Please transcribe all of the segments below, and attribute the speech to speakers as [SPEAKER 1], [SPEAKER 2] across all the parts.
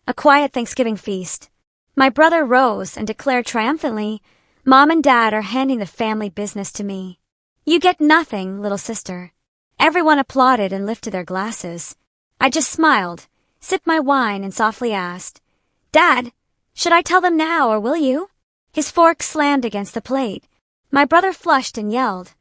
[SPEAKER 1] A quiet Thanksgiving feast. My brother rose and declared triumphantly, "Mom and Dad are handing the family business to me. You get nothing, little sister." Everyone applauded and lifted their glasses. I just smiled, sipped my wine, and softly asked, "Dad, should I tell them now or will you?" His fork slammed against the plate. My brother flushed and yelled,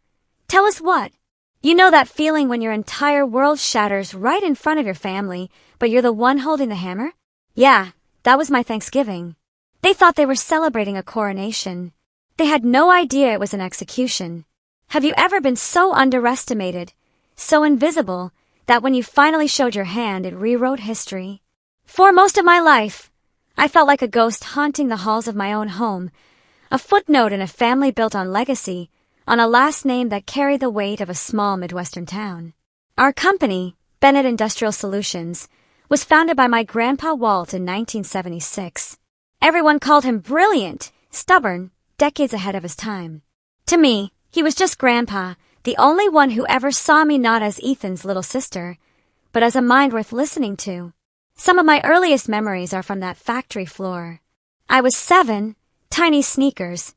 [SPEAKER 1] "Tell us what?" You know that feeling when your entire world shatters right in front of your family, but you're the one holding the hammer? Yeah, that was my Thanksgiving. They thought they were celebrating a coronation. They had no idea it was an execution. Have you ever been so underestimated, so invisible, that when you finally showed your hand, it rewrote history? For most of my life, I felt like a ghost haunting the halls of my own home, a footnote in a family built on legacy, on a last name that carried the weight of a small Midwestern town. Our company, Bennett Industrial Solutions, was founded by my grandpa Walt in 1976. Everyone called him brilliant, stubborn, decades ahead of his time. To me, he was just Grandpa, the only one who ever saw me not as Ethan's little sister, but as a mind worth listening to. Some of my earliest memories are from that factory floor. I was 7, tiny sneakers,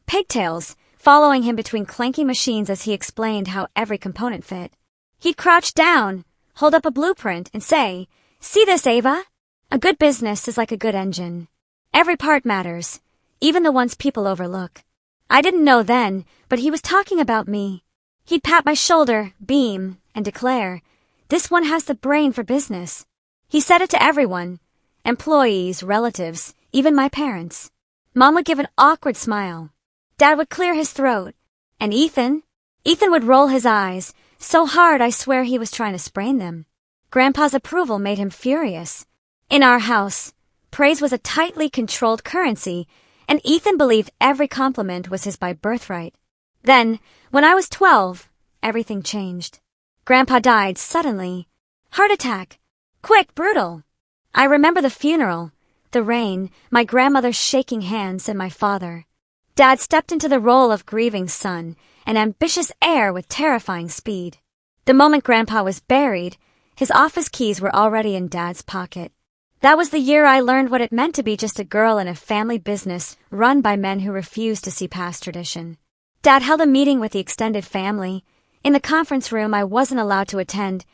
[SPEAKER 1] pigtails, following him between clanky machines as he explained how every component fit. He'd crouch down, hold up a blueprint, and say, "See this, Ava? A good business is like a good engine. Every part matters, even the ones people overlook." I didn't know then, but he was talking about me. He'd pat my shoulder, beam, and declare, "This one has the brain for business." He said it to everyone, employees, relatives, even my parents. Mom would give an awkward smile. Dad would clear his throat. And Ethan would roll his eyes, so hard I swear he was trying to sprain them. Grandpa's approval made him furious. In our house, praise was a tightly controlled currency, and Ethan believed every compliment was his by birthright. Then, when I was 12, everything changed. Grandpa died suddenly. Heart attack. Quick, brutal. I remember the funeral, the rain, my grandmother's shaking hands, and my father. Dad stepped into the role of grieving son, an ambitious heir with terrifying speed. The moment Grandpa was buried, his office keys were already in Dad's pocket. That was the year I learned what it meant to be just a girl in a family business run by men who refused to see past tradition. Dad held a meeting with the extended family. In the conference room I wasn't allowed to attend,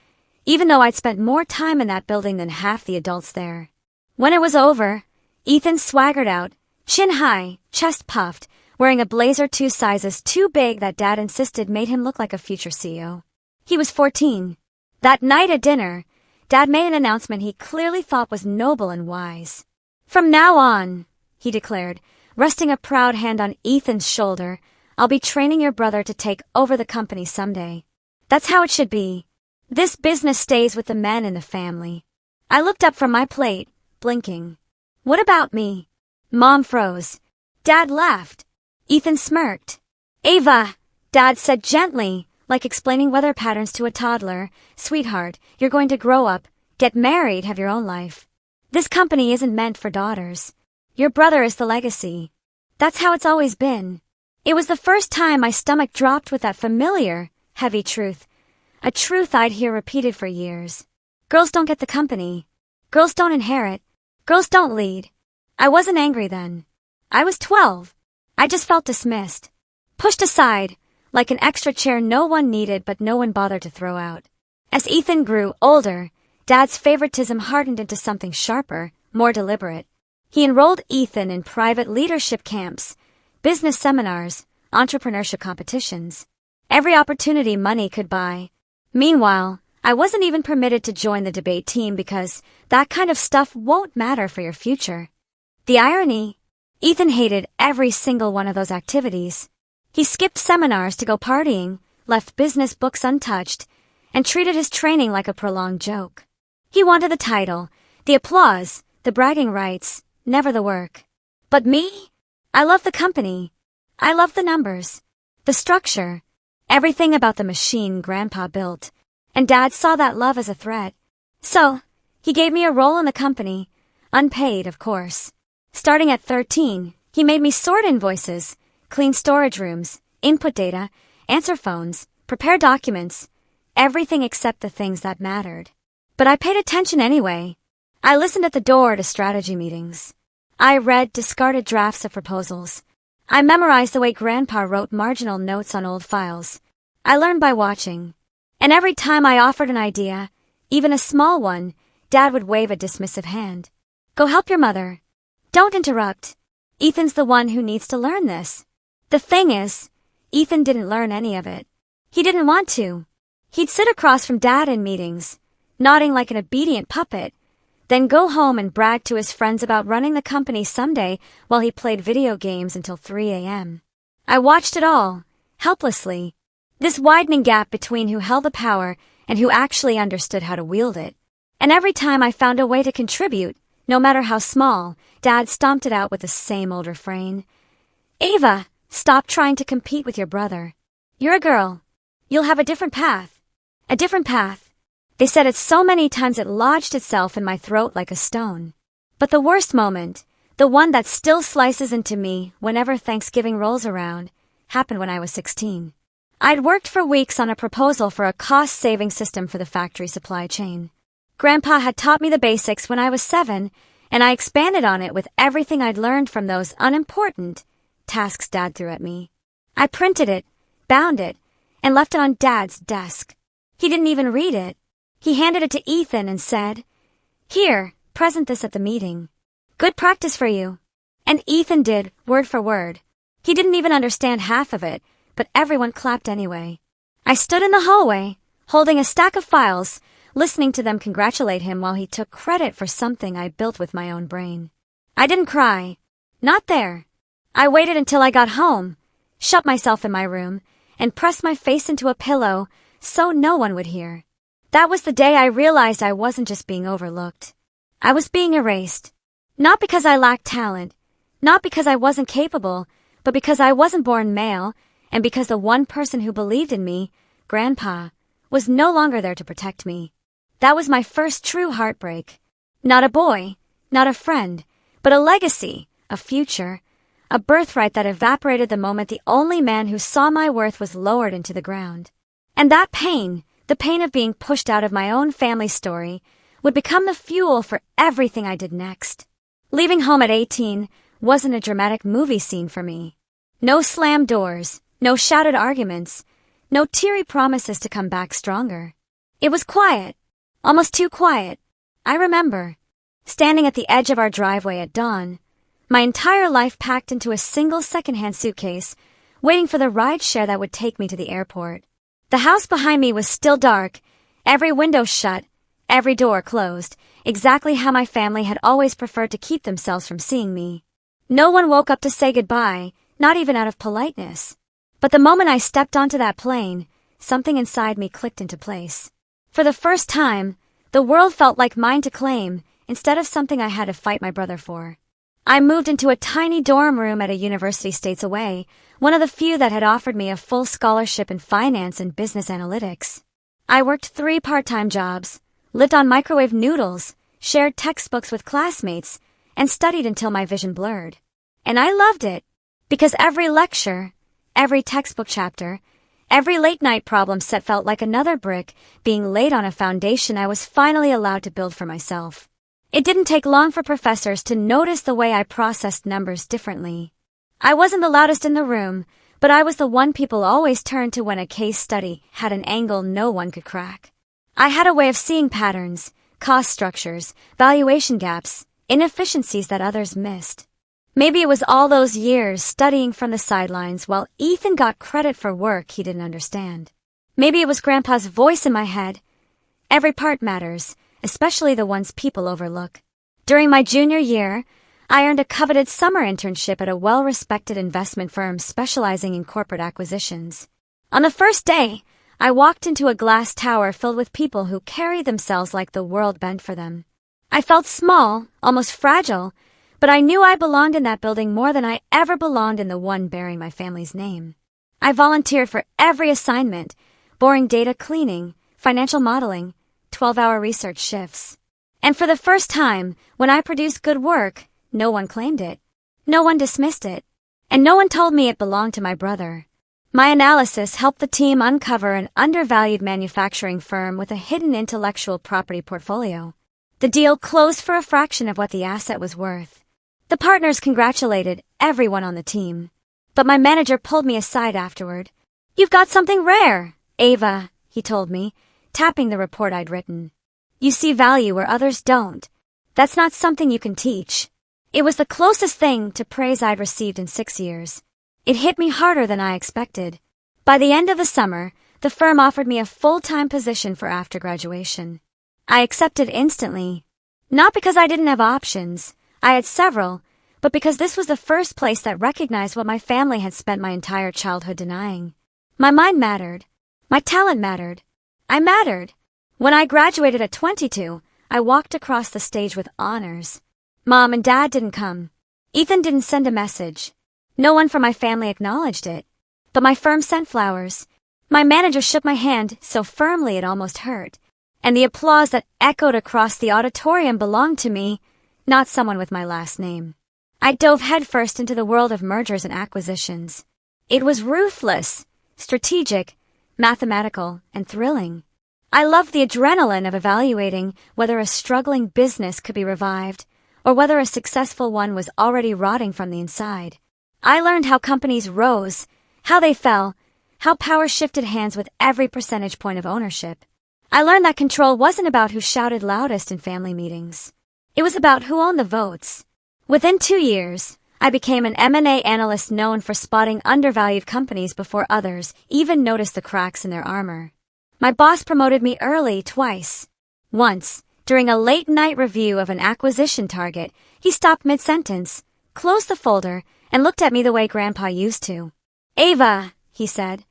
[SPEAKER 1] even though I'd spent more time in that building than half the adults there. When it was over, Ethan swaggered out, chin high, chest puffed, wearing a blazer 2 sizes too big that Dad insisted made him look like a future CEO. He was 14. That night at dinner, Dad made an announcement he clearly thought was noble and wise. "From now on," he declared, resting a proud hand on Ethan's shoulder, "I'll be training your brother to take over the company someday. That's how it should be. This business stays with the men in the family." I looked up from my plate, blinking. "What about me?" Mom froze. Dad laughed. Ethan smirked. "Ava," Dad said gently, like explaining weather patterns to a toddler, "Sweetheart, you're going to grow up, get married, have your own life. This company isn't meant for daughters. Your brother is the legacy. That's how it's always been." It was the first time my stomach dropped with that familiar, heavy truth, a truth I'd hear repeated for years. Girls don't get the company. Girls don't inherit. Girls don't lead. I wasn't angry then. I was 12. I just felt dismissed. Pushed aside, like an extra chair no one needed but no one bothered to throw out. As Ethan grew older, Dad's favoritism hardened into something sharper, more deliberate. He enrolled Ethan in private leadership camps, business seminars, entrepreneurship competitions. Every opportunity money could buy. Meanwhile, I wasn't even permitted to join the debate team because that kind of stuff won't matter for your future. The irony? Ethan hated every single one of those activities. He skipped seminars to go partying, left business books untouched, and treated his training like a prolonged joke. He wanted the title, the applause, the bragging rights, never the work. But me? I loved the company. I loved the numbers, the structure, everything about the machine Grandpa built. And Dad saw that love as a threat. So, he gave me a role in the company, unpaid, of course. Starting at 13, he made me sort invoices, clean storage rooms, input data, answer phones, prepare documents, everything except the things that mattered. But I paid attention anyway. I listened at the door to strategy meetings. I read discarded drafts of proposals. I memorized the way Grandpa wrote marginal notes on old files. I learned by watching. And every time I offered an idea, even a small one, Dad would wave a dismissive hand. Go help your mother. Don't interrupt. Ethan's the one who needs to learn this. The thing is, Ethan didn't learn any of it. He didn't want to. He'd sit across from Dad in meetings, nodding like an obedient puppet, then go home and brag to his friends about running the company someday while he played video games until 3 a.m. I watched it all, helplessly. This widening gap between who held the power and who actually understood how to wield it. And every time I found a way to contribute, no matter how small, Dad stomped it out with the same old refrain. Ava, stop trying to compete with your brother. You're a girl. You'll have a different path. A different path. They said it so many times it lodged itself in my throat like a stone. But the worst moment, the one that still slices into me whenever Thanksgiving rolls around, happened when I was 16. I'd worked for weeks on a proposal for a cost-saving system for the factory supply chain. Grandpa had taught me the basics when I was 7, and I expanded on it with everything I'd learned from those unimportant tasks Dad threw at me. I printed it, bound it, and left it on Dad's desk. He didn't even read it. He handed it to Ethan and said, "Here, present this at the meeting. Good practice for you." And Ethan did, word for word. He didn't even understand half of it, but everyone clapped anyway. I stood in the hallway, holding a stack of files, listening to them congratulate him while he took credit for something I built with my own brain. I didn't cry. Not there. I waited until I got home, shut myself in my room, and pressed my face into a pillow so no one would hear. That was the day I realized I wasn't just being overlooked. I was being erased. Not because I lacked talent, not because I wasn't capable, but because I wasn't born male, and because the one person who believed in me, Grandpa, was no longer there to protect me. That was my first true heartbreak. Not a boy, not a friend, but a legacy, a future, a birthright that evaporated the moment the only man who saw my worth was lowered into the ground. And that pain, the pain of being pushed out of my own family story, would become the fuel for everything I did next. Leaving home at 18 wasn't a dramatic movie scene for me. No slammed doors, no shouted arguments, no teary promises to come back stronger. It was quiet, almost too quiet. I remember, standing at the edge of our driveway at dawn, my entire life packed into a single secondhand suitcase, waiting for the rideshare that would take me to the airport. The house behind me was still dark, every window shut, every door closed, exactly how my family had always preferred to keep themselves from seeing me. No one woke up to say goodbye, not even out of politeness. But the moment I stepped onto that plane, something inside me clicked into place. For the first time, the world felt like mine to claim, instead of something I had to fight my brother for. I moved into a tiny dorm room at a university states away, one of the few that had offered me a full scholarship in finance and business analytics. I worked 3 part-time jobs, lived on microwave noodles, shared textbooks with classmates, and studied until my vision blurred. And I loved it, because every lecture, every textbook chapter, every late-night problem set felt like another brick being laid on a foundation I was finally allowed to build for myself. It didn't take long for professors to notice the way I processed numbers differently. I wasn't the loudest in the room, but I was the one people always turned to when a case study had an angle no one could crack. I had a way of seeing patterns, cost structures, valuation gaps, inefficiencies that others missed. Maybe it was all those years studying from the sidelines while Ethan got credit for work he didn't understand. Maybe it was Grandpa's voice in my head. Every part matters, especially the ones people overlook. During my junior year, I earned a coveted summer internship at a well-respected investment firm specializing in corporate acquisitions. On the first day, I walked into a glass tower filled with people who carried themselves like the world bent for them. I felt small, almost fragile, but I knew I belonged in that building more than I ever belonged in the one bearing my family's name. I volunteered for every assignment, boring data cleaning, financial modeling, 12-hour research shifts. And for the first time, when I produced good work, no one claimed it. No one dismissed it. And no one told me it belonged to my brother. My analysis helped the team uncover an undervalued manufacturing firm with a hidden intellectual property portfolio. The deal closed for a fraction of what the asset was worth. The partners congratulated everyone on the team. But my manager pulled me aside afterward. "You've got something rare, Ava," he told me, tapping the report I'd written. "You see value where others don't. That's not something you can teach." It was the closest thing to praise I'd received in 6 years. It hit me harder than I expected. By the end of the summer, the firm offered me a full-time position for after graduation. I accepted instantly. Not because I didn't have options. I had several, but because this was the first place that recognized what my family had spent my entire childhood denying. My mind mattered. My talent mattered. I mattered. When I graduated at 22, I walked across the stage with honors. Mom and Dad didn't come. Ethan didn't send a message. No one from my family acknowledged it. But my firm sent flowers. My manager shook my hand so firmly it almost hurt. And the applause that echoed across the auditorium belonged to me, not someone with my last name. I dove headfirst into the world of mergers and acquisitions. It was ruthless, strategic, mathematical, and thrilling. I loved the adrenaline of evaluating whether a struggling business could be revived, or whether a successful one was already rotting from the inside. I learned how companies rose, how they fell, how power shifted hands with every percentage point of ownership. I learned that control wasn't about who shouted loudest in family meetings. It was about who owned the votes. Within 2 years, I became an M&A analyst known for spotting undervalued companies before others even noticed the cracks in their armor. My boss promoted me early twice. Once, during a late-night review of an acquisition target, he stopped mid-sentence, closed the folder, and looked at me the way Grandpa used to. "Ava," he said,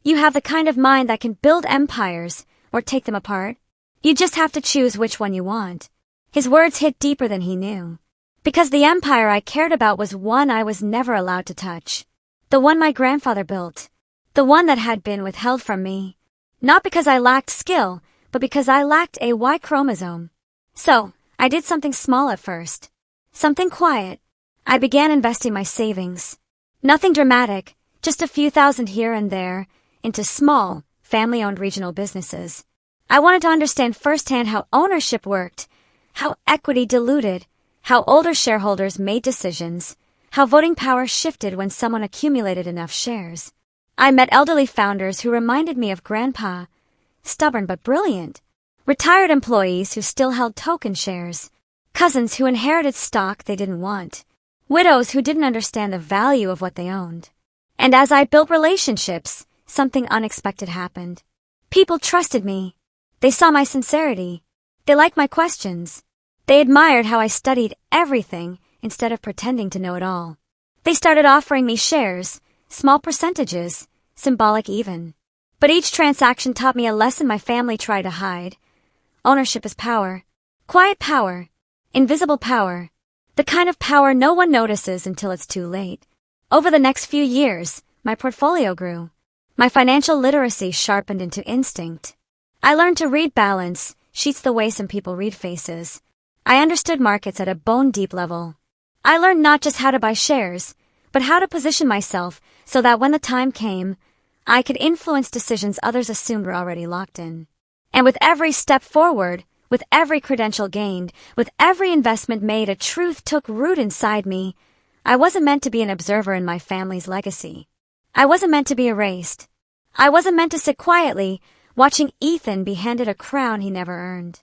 [SPEAKER 1] "you have the kind of mind that can build empires or take them apart. You just have to choose which one you want." His words hit deeper than he knew. Because the empire I cared about was one I was never allowed to touch. The one my grandfather built. The one that had been withheld from me. Not because I lacked skill, but because I lacked a Y chromosome. So, I did something small at first. Something quiet. I began investing my savings. Nothing dramatic, just a few thousand here and there, into small, family-owned regional businesses. I wanted to understand firsthand how ownership worked, how equity diluted, how older shareholders made decisions, how voting power shifted when someone accumulated enough shares. I met elderly founders who reminded me of Grandpa, stubborn but brilliant, retired employees who still held token shares, cousins who inherited stock they didn't want, widows who didn't understand the value of what they owned. And as I built relationships, something unexpected happened. People trusted me. They saw my sincerity. They liked my questions. They admired how I studied everything instead of pretending to know it all. They started offering me shares, small percentages, symbolic even. But each transaction taught me a lesson my family tried to hide. Ownership is power. Quiet power. Invisible power. The kind of power no one notices until it's too late. Over the next few years, my portfolio grew. My financial literacy sharpened into instinct. I learned to read balance sheets the way some people read faces. I understood markets at a bone-deep level. I learned not just how to buy shares, but how to position myself so that when the time came, I could influence decisions others assumed were already locked in. And with every step forward, with every credential gained, with every investment made, a truth took root inside me. I wasn't meant to be an observer in my family's legacy. I wasn't meant to be erased. I wasn't meant to sit quietly, watching Ethan be handed a crown he never earned.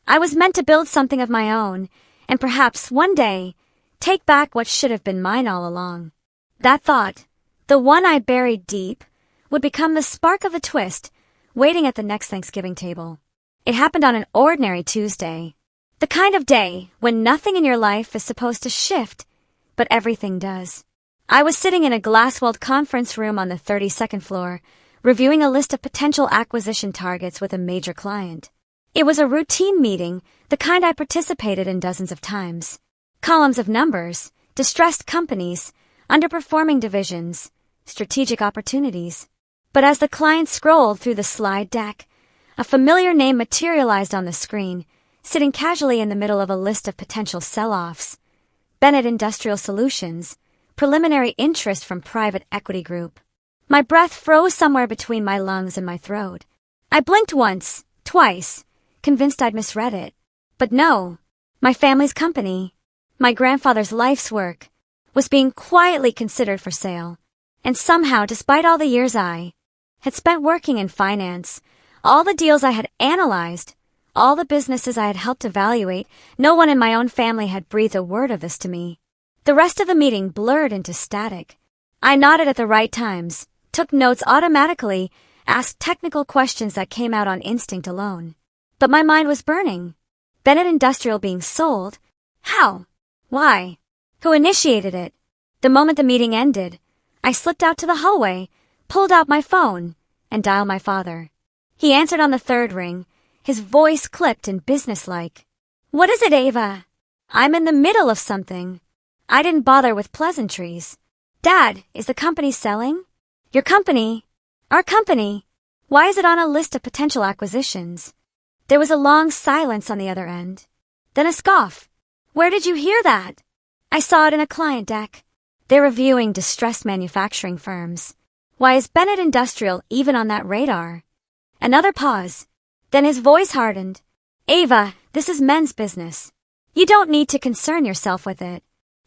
[SPEAKER 1] I was meant to build something of my own, and perhaps one day, take back what should have been mine all along. That thought, the one I buried deep, would become the spark of a twist, waiting at the next Thanksgiving table. It happened on an ordinary Tuesday. The kind of day when nothing in your life is supposed to shift, but everything does. I was sitting in a glass-walled conference room on the 32nd floor, reviewing a list of potential acquisition targets with a major client. It was a routine meeting, the kind I participated in dozens of times. Columns of numbers, distressed companies, underperforming divisions, strategic opportunities. But as the client scrolled through the slide deck, a familiar name materialized on the screen, sitting casually in the middle of a list of potential sell-offs. Bennett Industrial Solutions, preliminary interest from private equity group. My breath froze somewhere between my lungs and my throat. I blinked once, twice, convinced I'd misread it. But no, my family's company, my grandfather's life's work, was being quietly considered for sale. And somehow, despite all the years I had spent working in finance, all the deals I had analyzed, all the businesses I had helped evaluate, no one in my own family had breathed a word of this to me. The rest of the meeting blurred into static. I nodded at the right times, took notes automatically, asked technical questions that came out on instinct alone. But my mind was burning. Bennett Industrial being sold? How? Why? Who initiated it? The moment the meeting ended, I slipped out to the hallway, pulled out my phone, and dialed my father. He answered on the third ring, his voice clipped and businesslike. What is it, Ava? I'm in the middle of something. I didn't bother with pleasantries. Dad, is the company selling? Your company? Our company? Why is it on a list of potential acquisitions? There was a long silence on the other end. Then a scoff. Where did you hear that? I saw it in a client deck. They're reviewing distressed manufacturing firms. Why is Bennett Industrial even on that radar? Another pause. Then his voice hardened. Ava, this is men's business. You don't need to concern yourself with it.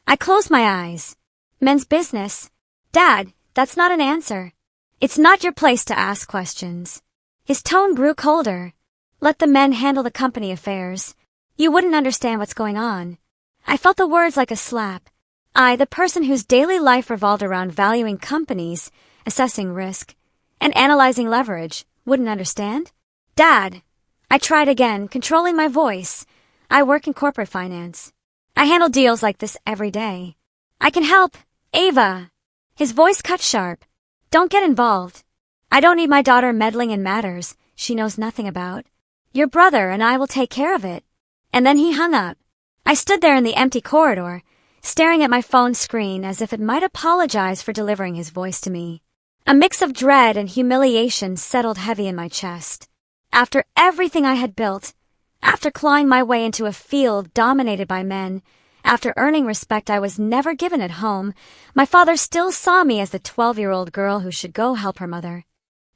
[SPEAKER 1] I closed my eyes. Men's business? Dad, that's not an answer. It's not your place to ask questions. His tone grew colder. Let the men handle the company affairs. You wouldn't understand what's going on. I felt the words like a slap. I, the person whose daily life revolved around valuing companies, assessing risk, and analyzing leverage, wouldn't understand? Dad, I tried again, controlling my voice. I work in corporate finance. I handle deals like this every day. I can help. Ava. His voice cut sharp. Don't get involved. I don't need my daughter meddling in matters she knows nothing about. Your brother and I will take care of it. And then he hung up. I stood there in the empty corridor, staring at my phone screen as if it might apologize for delivering his voice to me. A mix of dread and humiliation settled heavy in my chest. After everything I had built, after clawing my way into a field dominated by men, after earning respect I was never given at home, my father still saw me as the 12-year-old girl who should go help her mother.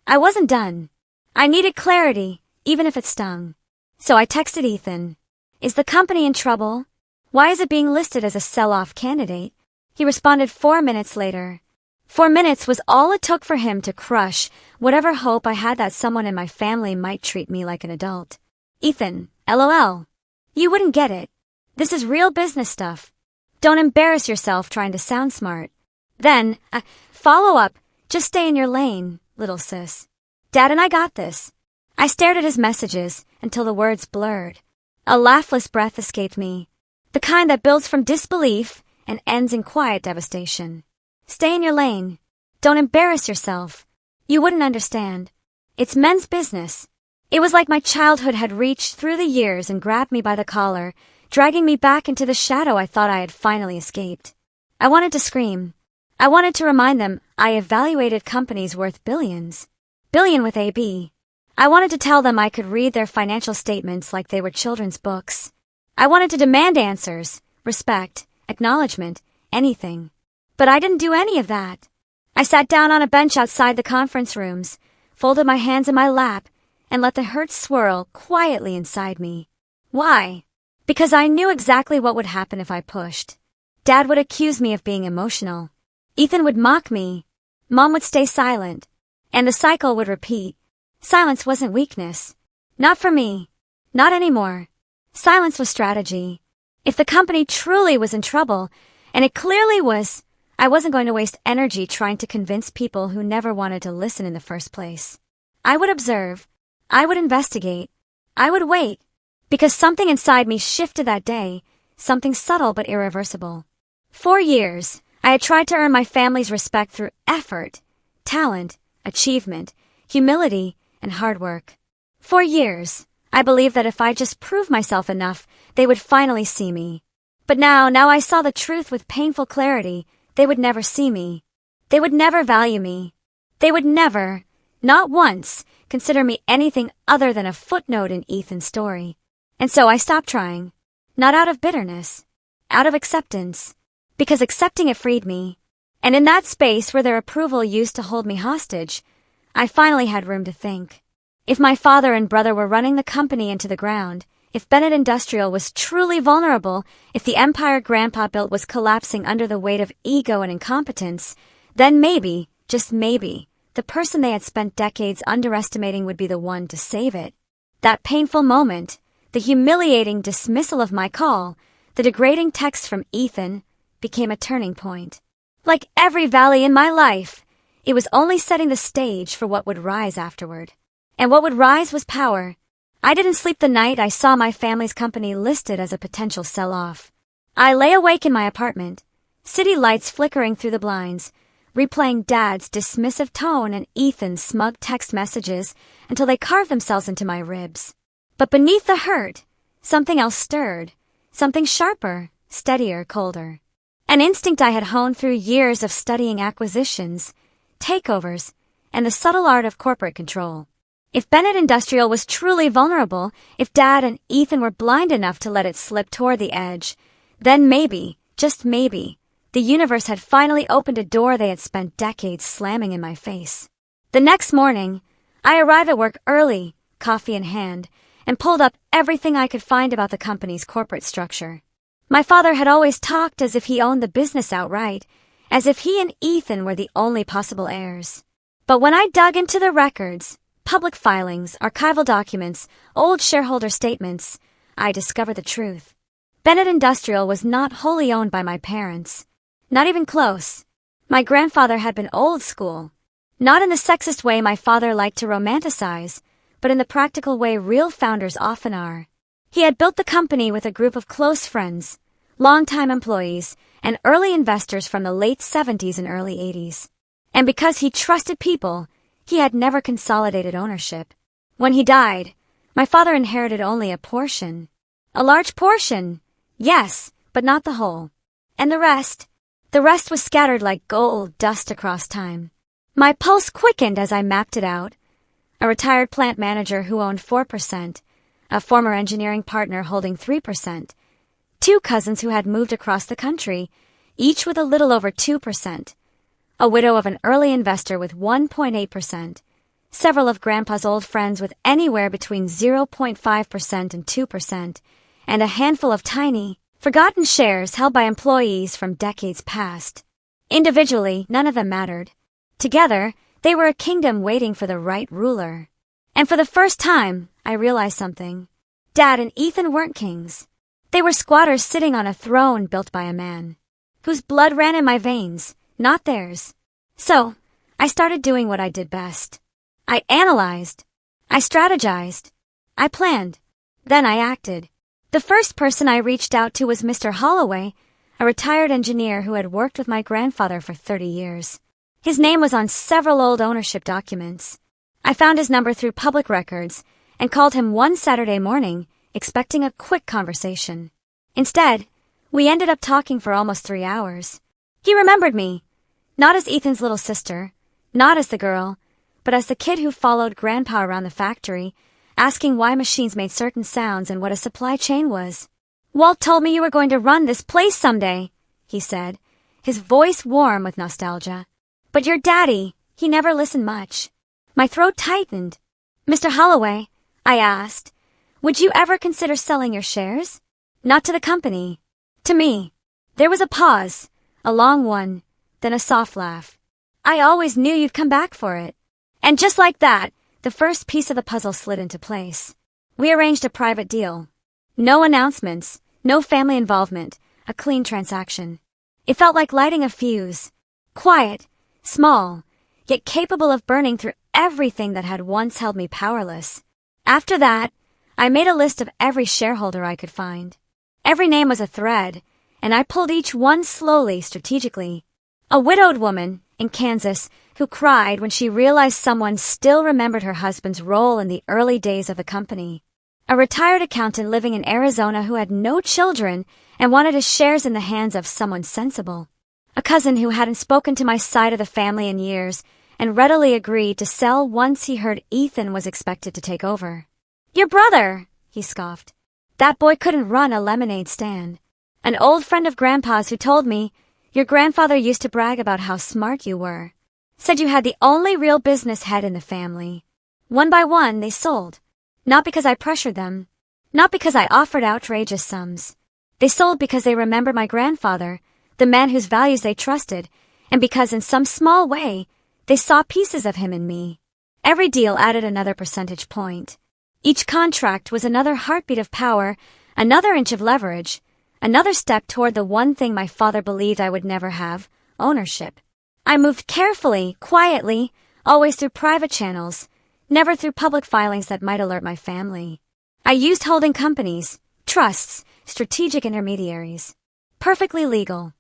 [SPEAKER 1] I wasn't done. I needed clarity, even if it stung. So I texted Ethan. Is the company in trouble? Why is it being listed as a sell-off candidate? He responded 4 minutes later. 4 minutes was all it took for him to crush whatever hope I had that someone in my family might treat me like an adult. Ethan, LOL. You wouldn't get it. This is real business stuff. Don't embarrass yourself trying to sound smart. Then, follow up. Just stay in your lane, little sis. Dad and I got this. I stared at his messages until the words blurred. A laughless breath escaped me. The kind that builds from disbelief and ends in quiet devastation. Stay in your lane. Don't embarrass yourself. You wouldn't understand. It's men's business. It was like my childhood had reached through the years and grabbed me by the collar, dragging me back into the shadow I thought I had finally escaped. I wanted to scream. I wanted to remind them I evaluated companies worth billions. Billion with a B. I wanted to tell them I could read their financial statements like they were children's books. I wanted to demand answers, respect, acknowledgement, anything. But I didn't do any of that. I sat down on a bench outside the conference rooms, folded my hands in my lap, and let the hurt swirl quietly inside me. Why? Because I knew exactly what would happen if I pushed. Dad would accuse me of being emotional. Ethan would mock me. Mom would stay silent. And the cycle would repeat. Silence wasn't weakness. Not for me. Not anymore. Silence was strategy. If the company truly was in trouble, and it clearly was, I wasn't going to waste energy trying to convince people who never wanted to listen in the first place. I would observe. I would investigate. I would wait. Because something inside me shifted that day, something subtle but irreversible. 4 years, I had tried to earn my family's respect through effort, talent, achievement, humility, and hard work. 4 years, I believed that if I just proved myself enough, they would finally see me. But now I saw the truth with painful clarity. They would never see me. They would never value me. They would never, not once, consider me anything other than a footnote in Ethan's story. And so I stopped trying. Not out of bitterness. Out of acceptance. Because accepting it freed me. And in that space where their approval used to hold me hostage, I finally had room to think. If my father and brother were running the company into the ground, if Bennett Industrial was truly vulnerable, if the empire Grandpa built was collapsing under the weight of ego and incompetence, then maybe, just maybe, the person they had spent decades underestimating would be the one to save it. That painful moment, the humiliating dismissal of my call, the degrading text from Ethan, became a turning point. Like every valley in my life, it was only setting the stage for what would rise afterward. And what would rise was power. I didn't sleep the night I saw my family's company listed as a potential sell-off. I lay awake in my apartment, city lights flickering through the blinds, replaying Dad's dismissive tone and Ethan's smug text messages until they carved themselves into my ribs. But beneath the hurt, something else stirred, something sharper, steadier, colder. An instinct I had honed through years of studying acquisitions, takeovers, and the subtle art of corporate control. If Bennett Industrial was truly vulnerable, if Dad and Ethan were blind enough to let it slip toward the edge, then maybe, just maybe, the universe had finally opened a door they had spent decades slamming in my face. The next morning, I arrived at work early, coffee in hand, and pulled up everything I could find about the company's corporate structure. My father had always talked as if he owned the business outright, as if he and Ethan were the only possible heirs. But when I dug into the records, public filings, archival documents, old shareholder statements, I discovered the truth. Bennett Industrial was not wholly owned by my parents. Not even close. My grandfather had been old school. Not in the sexist way my father liked to romanticize, but in the practical way real founders often are. He had built the company with a group of close friends, longtime employees, and early investors from the late 70s and early 80s. And because he trusted people, he had never consolidated ownership. When he died, my father inherited only a portion. A large portion, yes, but not the whole. And the rest was scattered like gold dust across time. My pulse quickened as I mapped it out. A retired plant manager who owned 4%, a former engineering partner holding 3%, two cousins who had moved across the country, each with a little over 2%, a widow of an early investor with 1.8%, several of Grandpa's old friends with anywhere between 0.5% and 2%, and a handful of tiny, forgotten shares held by employees from decades past. Individually, none of them mattered. Together, they were a kingdom waiting for the right ruler. And for the first time, I realized something. Dad and Ethan weren't kings. They were squatters sitting on a throne built by a man, whose blood ran in my veins, not theirs. So, I started doing what I did best. I analyzed. I strategized. I planned. Then I acted. The first person I reached out to was Mr. Holloway, a retired engineer who had worked with my grandfather for 30 years. His name was on several old ownership documents. I found his number through public records and called him one Saturday morning, expecting a quick conversation. Instead, we ended up talking for almost 3 hours. He remembered me, not as Ethan's little sister, not as the girl, but as the kid who followed Grandpa around the factory, asking why machines made certain sounds and what a supply chain was. "Walt told me you were going to run this place someday," he said, his voice warm with nostalgia. "But your daddy, he never listened much." My throat tightened. "Mr. Holloway," I asked, "would you ever consider selling your shares?" "Not to the company. To me." There was a pause, a long one, then a soft laugh. "I always knew you'd come back for it." And just like that, the first piece of the puzzle slid into place. We arranged a private deal. No announcements, no family involvement, a clean transaction. It felt like lighting a fuse. Quiet, small, yet capable of burning through everything that had once held me powerless. After that, I made a list of every shareholder I could find. Every name was a thread, and I pulled each one slowly, strategically. A widowed woman, in Kansas, who cried when she realized someone still remembered her husband's role in the early days of the company. A retired accountant living in Arizona who had no children and wanted his shares in the hands of someone sensible. A cousin who hadn't spoken to my side of the family in years and readily agreed to sell once he heard Ethan was expected to take over. "Your brother," he scoffed. "That boy couldn't run a lemonade stand." An old friend of Grandpa's who told me, "Your grandfather used to brag about how smart you were. Said you had the only real business head in the family." One by one, they sold. Not because I pressured them, Not because I offered outrageous sums. They sold because they remembered my grandfather, the man whose values they trusted, and because in some small way, they saw pieces of him in me. Every deal added another percentage point. Each contract was another heartbeat of power, another inch of leverage, another step toward the one thing my father believed I would never have, ownership. I moved carefully, quietly, always through private channels, never through public filings that might alert my family. I used holding companies, trusts, strategic intermediaries. Perfectly legal.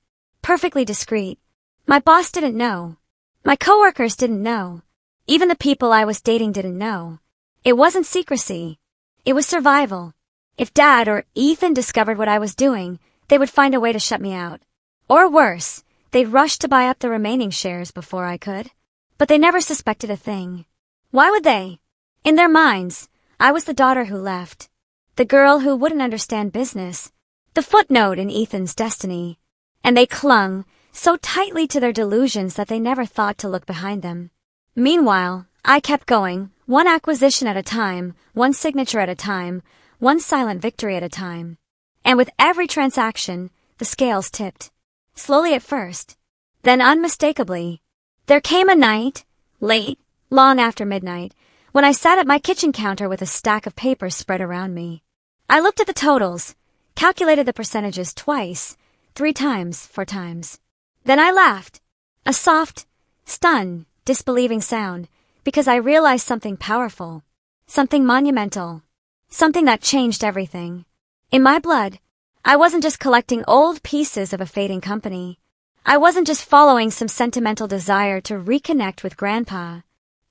[SPEAKER 1] Perfectly discreet. My boss didn't know. My coworkers didn't know. Even the people I was dating didn't know. It wasn't secrecy. It was survival. If Dad or Ethan discovered what I was doing, they would find a way to shut me out. Or worse, they'd rush to buy up the remaining shares before I could. But they never suspected a thing. Why would they? In their minds, I was the daughter who left. The girl who wouldn't understand business. The footnote in Ethan's destiny. And they clung so tightly to their delusions that they never thought to look behind them. Meanwhile, I kept going, one acquisition at a time, one signature at a time, one silent victory at a time. And with every transaction, the scales tipped. Slowly at first, then unmistakably. There came a night, late, long after midnight, when I sat at my kitchen counter with a stack of papers spread around me. I looked at the totals, calculated the percentages twice, 3 times, 4 times. Then I laughed. A soft, stunned, disbelieving sound, because I realized something powerful, something monumental, something that changed everything. In my blood, I wasn't just collecting old pieces of a fading company. I wasn't just following some sentimental desire to reconnect with Grandpa.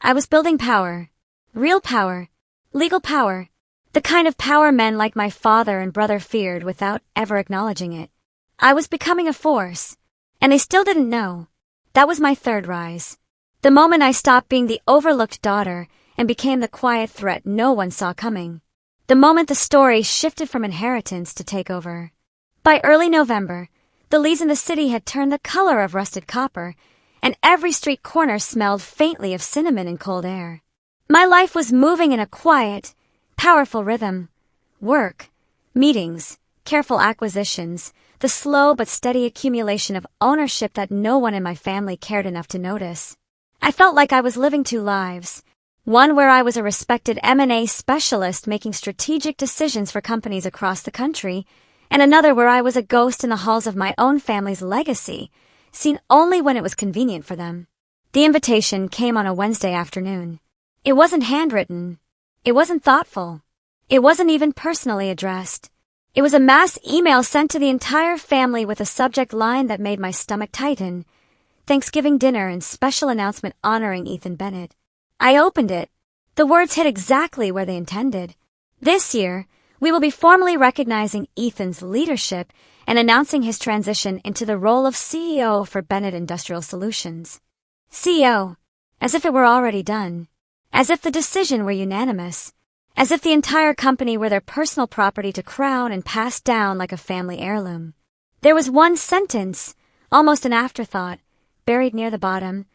[SPEAKER 1] I was building power. Real power. Legal power. The kind of power men like my father and brother feared without ever acknowledging it. I was becoming a force. And they still didn't know. That was my third rise. The moment I stopped being the overlooked daughter and became the quiet threat no one saw coming. The moment the story shifted from inheritance to takeover. By early November, the leaves in the city had turned the color of rusted copper, and every street corner smelled faintly of cinnamon and cold air. My life was moving in a quiet, powerful rhythm. Work, meetings, careful acquisitions, the slow but steady accumulation of ownership that no one in my family cared enough to notice. I felt like I was living 2 lives. One where I was a respected M&A specialist making strategic decisions for companies across the country, and another where I was a ghost in the halls of my own family's legacy, seen only when it was convenient for them. The invitation came on a Wednesday afternoon. It wasn't handwritten. It wasn't thoughtful. It wasn't even personally addressed. It was a mass email sent to the entire family with a subject line that made my stomach tighten. Thanksgiving dinner and special announcement honoring Ethan Bennett. I opened it. The words hit exactly where they intended. This year, we will be formally recognizing Ethan's leadership and announcing his transition into the role of CEO for Bennett Industrial Solutions. CEO, as if it were already done. As if the decision were unanimous. As if the entire company were their personal property to crown and pass down like a family heirloom. There was one sentence, almost an afterthought, buried near the bottom.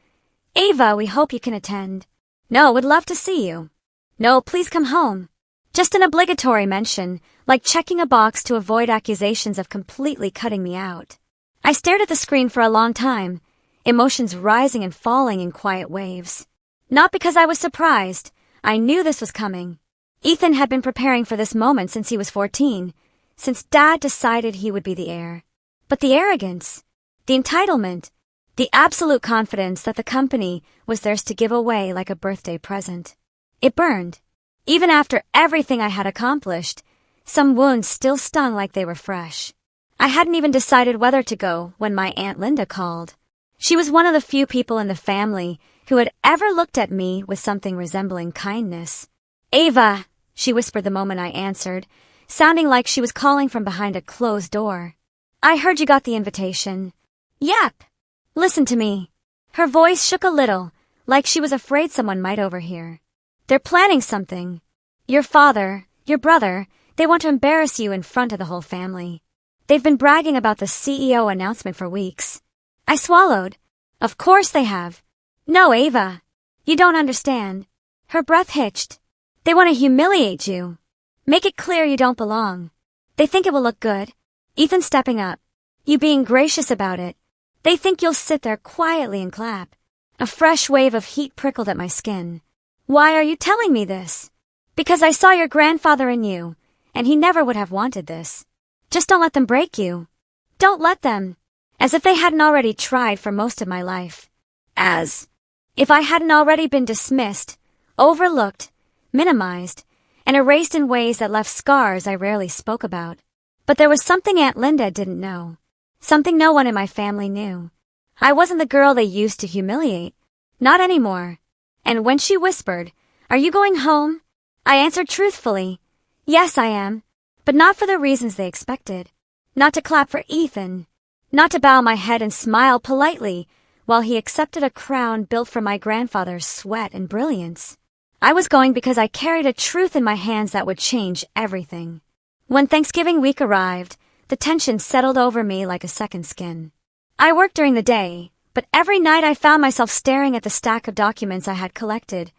[SPEAKER 1] Ava, we hope you can attend. No, would love to see you. No, please come home. Just an obligatory mention, like checking a box to avoid accusations of completely cutting me out. I stared at the screen for a long time, emotions rising and falling in quiet waves. Not because I was surprised. I knew this was coming. Ethan had been preparing for this moment since he was 14, since Dad decided he would be the heir. But the arrogance, the entitlement, the absolute confidence that the company was theirs to give away like a birthday present. It burned. Even after everything I had accomplished, some wounds still stung like they were fresh. I hadn't even decided whether to go when my Aunt Linda called. She was one of the few people in the family who had ever looked at me with something resembling kindness. Ava, she whispered the moment I answered, sounding like she was calling from behind a closed door. I heard you got the invitation. Yep. Listen to me. Her voice shook a little, like she was afraid someone might overhear. They're planning something. Your father, your brother, they want to embarrass you in front of the whole family. They've been bragging about the CEO announcement for weeks. I swallowed. Of course they have. No, Ava. You don't understand. Her breath hitched. They want to humiliate you. Make it clear you don't belong. They think it will look good. Ethan stepping up. You being gracious about it. They think you'll sit there quietly and clap. A fresh wave of heat prickled at my skin. Why are you telling me this? Because I saw your grandfather in you, and he never would have wanted this. Just don't let them break you. Don't let them. As if they hadn't already tried for most of my life. As if I hadn't already been dismissed, overlooked, minimized, and erased in ways that left scars I rarely spoke about. But there was something Aunt Linda didn't know. Something no one in my family knew. I wasn't the girl they used to humiliate. Not anymore. And when she whispered, "Are you going home?" I answered truthfully, "Yes, I am." But not for the reasons they expected. Not to clap for Ethan. Not to bow my head and smile politely while he accepted a crown built from my grandfather's sweat and brilliance. I was going because I carried a truth in my hands that would change everything. When Thanksgiving week arrived, the tension settled over me like a second skin. I worked during the day, but every night I found myself staring at the stack of documents I had collected.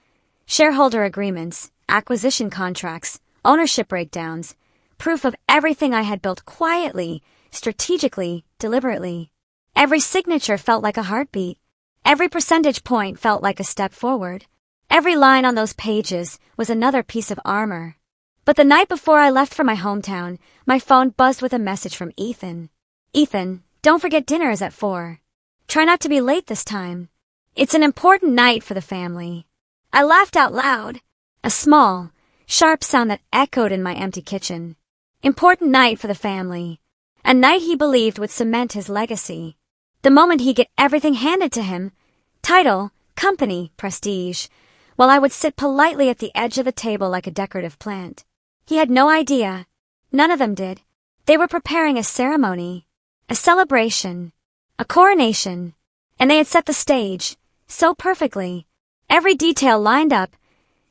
[SPEAKER 1] Shareholder agreements, acquisition contracts, ownership breakdowns, proof of everything I had built quietly, strategically, deliberately. Every signature felt like a heartbeat. Every percentage point felt like a step forward. Every line on those pages was another piece of armor. But the night before I left for my hometown, my phone buzzed with a message from Ethan. "Ethan, don't forget dinner is at 4. Try not to be late this time. It's an important night for the family." I laughed out loud. A small, sharp sound that echoed in my empty kitchen. Important night for the family. A night he believed would cement his legacy. The moment he'd get everything handed to him, title, company, prestige, while I would sit politely at the edge of the table like a decorative plant. He had no idea. None of them did. They were preparing a ceremony, a celebration, a coronation, and they had set the stage, so perfectly. Every detail lined up,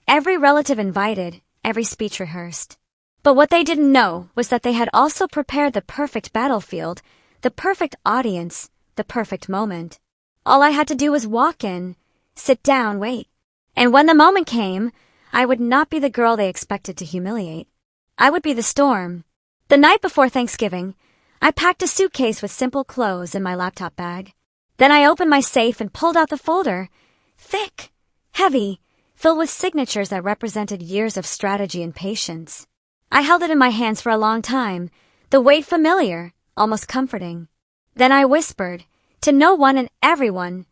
[SPEAKER 1] every relative invited, every speech rehearsed. But what they didn't know was that they had also prepared the perfect battlefield, the perfect audience, the perfect moment. All I had to do was walk in, sit down, wait. And when the moment came, I would not be the girl they expected to humiliate. I would be the storm. The night before Thanksgiving, I packed a suitcase with simple clothes in my laptop bag. Then I opened my safe and pulled out the folder. Thick, heavy, filled with signatures that represented years of strategy and patience. I held it in my hands for a long time, the weight familiar, almost comforting. Then I whispered, to no one and everyone,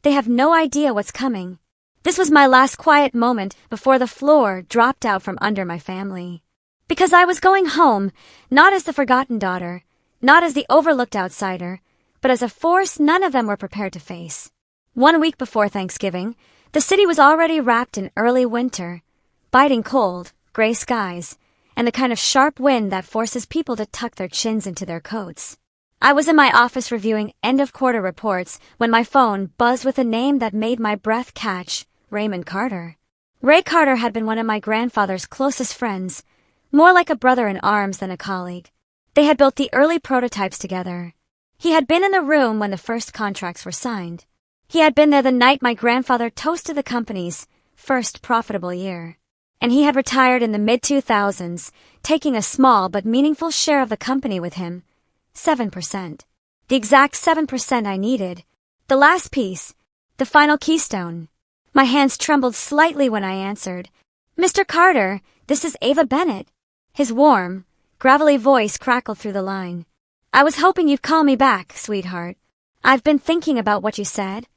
[SPEAKER 1] "They have no idea what's coming." This was my last quiet moment before the floor dropped out from under my family. Because I was going home, not as the forgotten daughter, not as the overlooked outsider, but as a force none of them were prepared to face. 1 week before Thanksgiving, the city was already wrapped in early winter, biting cold, gray skies, and the kind of sharp wind that forces people to tuck their chins into their coats. I was in my office reviewing end-of-quarter reports when my phone buzzed with a name that made my breath catch, Raymond Carter. Ray Carter had been one of my grandfather's closest friends, more like a brother in arms than a colleague. They had built the early prototypes together. He had been in the room when the first contracts were signed. He had been there the night my grandfather toasted the company's first profitable year. And he had retired in the mid-2000s, taking a small but meaningful share of the company with him, 7%. The exact 7% I needed. The last piece, the final keystone. My hands trembled slightly when I answered, "Mr. Carter, this is Ava Bennett." His warm, gravelly voice crackled through the line. "I was hoping you'd call me back, sweetheart. I've been thinking about what you said."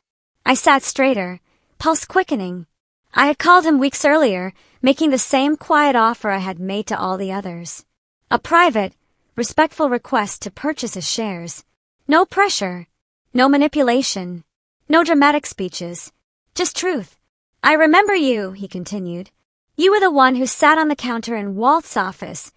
[SPEAKER 1] I sat straighter, pulse quickening. I had called him weeks earlier, making the same quiet offer I had made to all the others. A private, respectful request to purchase his shares. No pressure, no manipulation, no dramatic speeches, just truth. "I remember you," he continued. "You were the one who sat on the counter in Walt's office,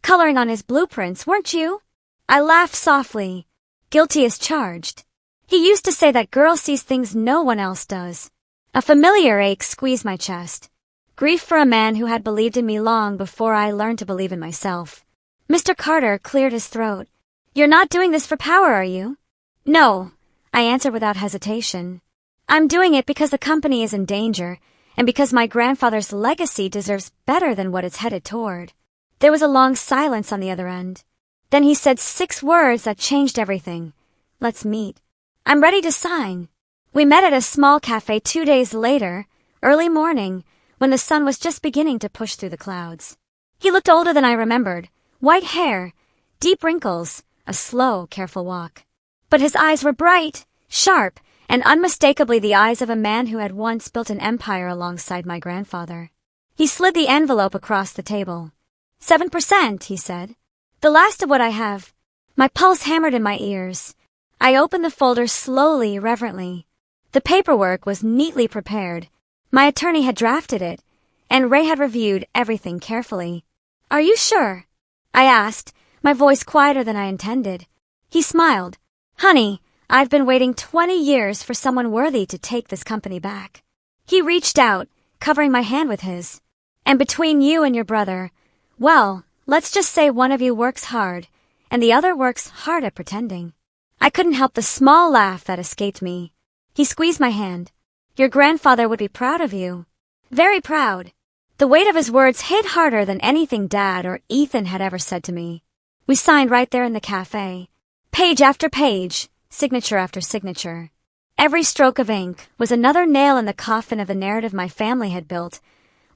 [SPEAKER 1] coloring on his blueprints, weren't you?" I laughed softly. Guilty as charged. He used to say that girl sees things no one else does. A familiar ache squeezed my chest. Grief for a man who had believed in me long before I learned to believe in myself. Mr. Carter cleared his throat. "You're not doing this for power, are you?" "No," I answered without hesitation. "I'm doing it because the company is in danger, and because my grandfather's legacy deserves better than what it's headed toward." There was a long silence on the other end. Then he said 6 words that changed everything. Let's meet. I'm ready to sign. We met at a small cafe 2 days later, early morning, when the sun was just beginning to push through the clouds. He looked older than I remembered. White hair, deep wrinkles, a slow, careful walk. But his eyes were bright, sharp, and unmistakably the eyes of a man who had once built an empire alongside my grandfather. He slid the envelope across the table. 7%, he said. The last of what I have. My pulse hammered in my ears. I opened the folder slowly, reverently. The paperwork was neatly prepared. My attorney had drafted it, and Ray had reviewed everything carefully. Are you sure? I asked, my voice quieter than I intended. He smiled. Honey, I've been waiting 20 years for someone worthy to take this company back. He reached out, covering my hand with his. And between you and your brother, well, let's just say one of you works hard, and the other works hard at pretending. I couldn't help the small laugh that escaped me. He squeezed my hand. Your grandfather would be proud of you. Very proud. The weight of his words hit harder than anything Dad or Ethan had ever said to me. We signed right there in the cafe. Page after page, signature after signature. Every stroke of ink was another nail in the coffin of the narrative my family had built,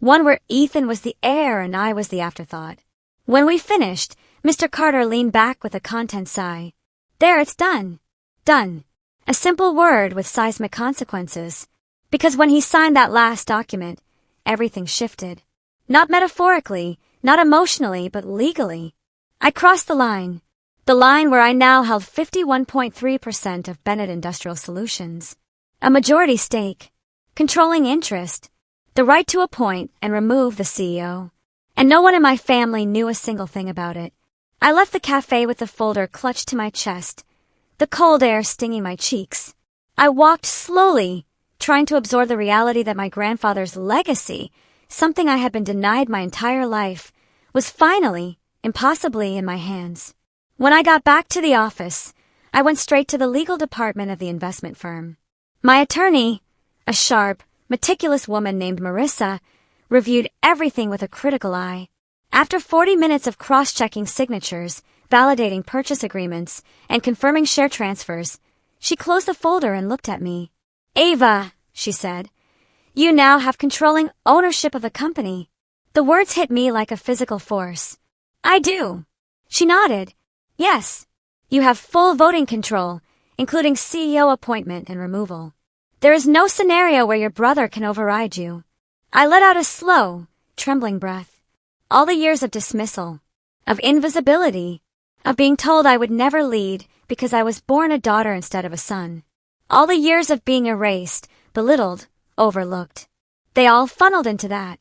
[SPEAKER 1] one where Ethan was the heir and I was the afterthought. When we finished, Mr. Carter leaned back with a content sigh. There, it's done. Done. A simple word with seismic consequences. Because when he signed that last document, everything shifted. Not metaphorically, not emotionally, but legally. I crossed the line where I now held 51.3% of Bennett Industrial Solutions. A majority stake, controlling interest, the right to appoint and remove the CEO. And no one in my family knew a single thing about it. I left the cafe with the folder clutched to my chest, the cold air stinging my cheeks. I walked slowly, trying to absorb the reality that my grandfather's legacy, something I had been denied my entire life, was finally, impossibly in my hands. When I got back to the office, I went straight to the legal department of the investment firm. My attorney, a sharp, meticulous woman named Marissa, reviewed everything with a critical eye. After 40 minutes of cross-checking signatures, validating purchase agreements, and confirming share transfers, she closed the folder and looked at me. Ava, she said, you now have controlling ownership of the company. The words hit me like a physical force. I do. She nodded. Yes. You have full voting control, including CEO appointment and removal. There is no scenario where your brother can override you. I let out a slow, trembling breath. All the years of dismissal, of invisibility, of being told I would never lead because I was born a daughter instead of a son. All the years of being erased, belittled, overlooked. They all funneled into that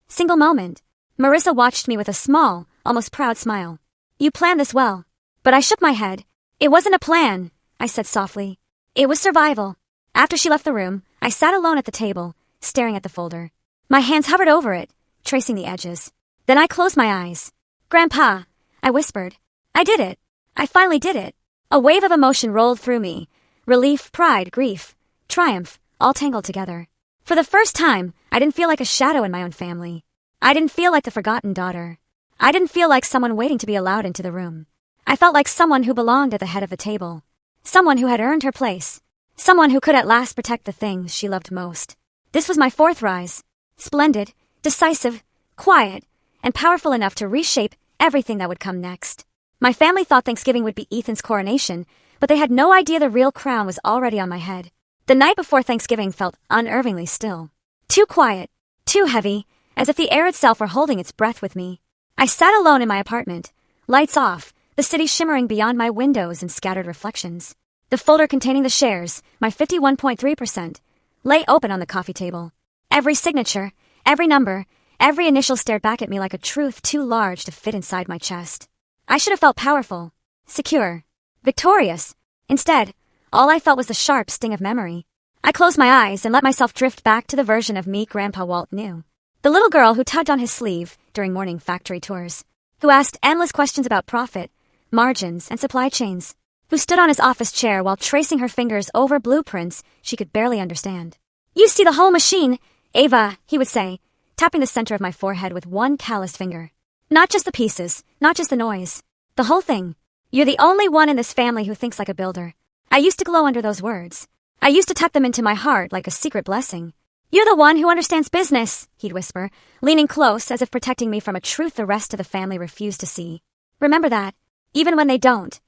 [SPEAKER 1] single moment. Marissa watched me with a small, almost proud smile. You planned this well. But I shook my head. It wasn't a plan, I said softly. It was survival. After she left the room, I sat alone at the table, staring at the folder. My hands hovered over it, tracing the edges. Then I closed my eyes. Grandpa, I whispered. I did it. I finally did it. A wave of emotion rolled through me. Relief, pride, grief, triumph, all tangled together. For the first time, I didn't feel like a shadow in my own family. I didn't feel like the forgotten daughter. I didn't feel like someone waiting to be allowed into the room. I felt like someone who belonged at the head of the table. Someone who had earned her place. Someone who could at last protect the things she loved most. This was my fourth rise. Splendid, decisive, quiet, and powerful enough to reshape everything that would come next. My family thought Thanksgiving would be Ethan's coronation, but they had no idea the real crown was already on my head. The night before Thanksgiving felt unnervingly still. Too quiet, too heavy, as if the air itself were holding its breath with me. I sat alone in my apartment, lights off, the city shimmering beyond my windows in scattered reflections. The folder containing the shares, my 51.3%, lay open on the coffee table. Every signature, every number, every initial stared back at me like a truth too large to fit inside my chest. I should have felt powerful, secure, victorious. Instead, all I felt was the sharp sting of memory. I closed my eyes and let myself drift back to the version of me Grandpa Walt knew. The little girl who tugged on his sleeve during morning factory tours, who asked endless questions about profit, margins, and supply chains, who stood on his office chair while tracing her fingers over blueprints she could barely understand. You see the whole machine, Ava, he would say, tapping the center of my forehead with one calloused finger. Not just the pieces, not just the noise. The whole thing. You're the only one in this family who thinks like a builder. I used to glow under those words. I used to tuck them into my heart like a secret blessing. You're the one who understands business, he'd whisper, leaning close as if protecting me from a truth the rest of the family refused to see. Remember that. Even when they don't.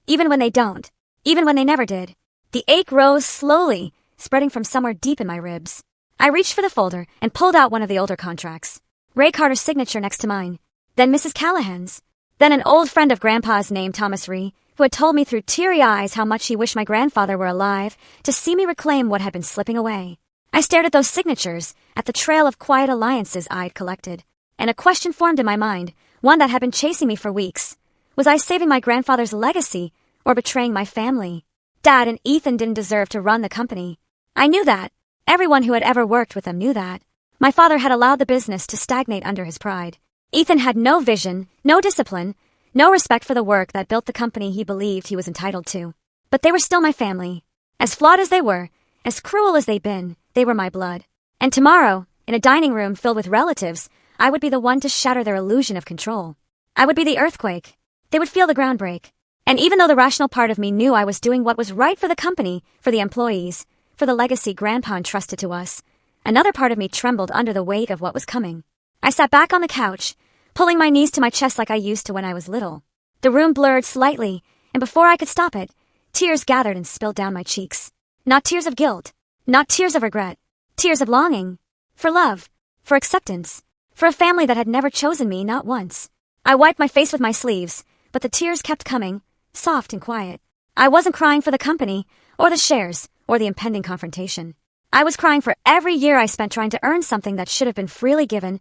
[SPEAKER 1] Even when they don't. Even when they never did. The ache rose slowly, spreading from somewhere deep in my ribs. I reached for the folder and pulled out one of the older contracts. Ray Carter's signature next to mine. Then Mrs. Callahan's. Then an old friend of Grandpa's named Thomas Rhee, who had told me through teary eyes how much he wished my grandfather were alive to see me reclaim what had been slipping away. I stared at those signatures, at the trail of quiet alliances I'd collected, and a question formed in my mind, one that had been chasing me for weeks. Was I saving my grandfather's legacy or betraying my family? Dad and Ethan didn't deserve to run the company. I knew that. Everyone who had ever worked with them knew that. My father had allowed the business to stagnate under his pride. Ethan had no vision, no discipline, no respect for the work that built the company he believed he was entitled to. But they were still my family. As flawed as they were, as cruel as they'd been, they were my blood. And tomorrow, in a dining room filled with relatives, I would be the one to shatter their illusion of control. I would be the earthquake. They would feel the ground break. And even though the rational part of me knew I was doing what was right for the company, for the employees, for the legacy Grandpa entrusted to us, another part of me trembled under the weight of what was coming. I sat back on the couch, pulling my knees to my chest like I used to when I was little. The room blurred slightly, and before I could stop it, tears gathered and spilled down my cheeks. Not tears of guilt, not tears of regret, tears of longing. For love, for acceptance, for a family that had never chosen me, not once. I wiped my face with my sleeves, but the tears kept coming, soft and quiet. I wasn't crying for the company, or the shares, or the impending confrontation. I was crying for every year I spent trying to earn something that should have been freely given,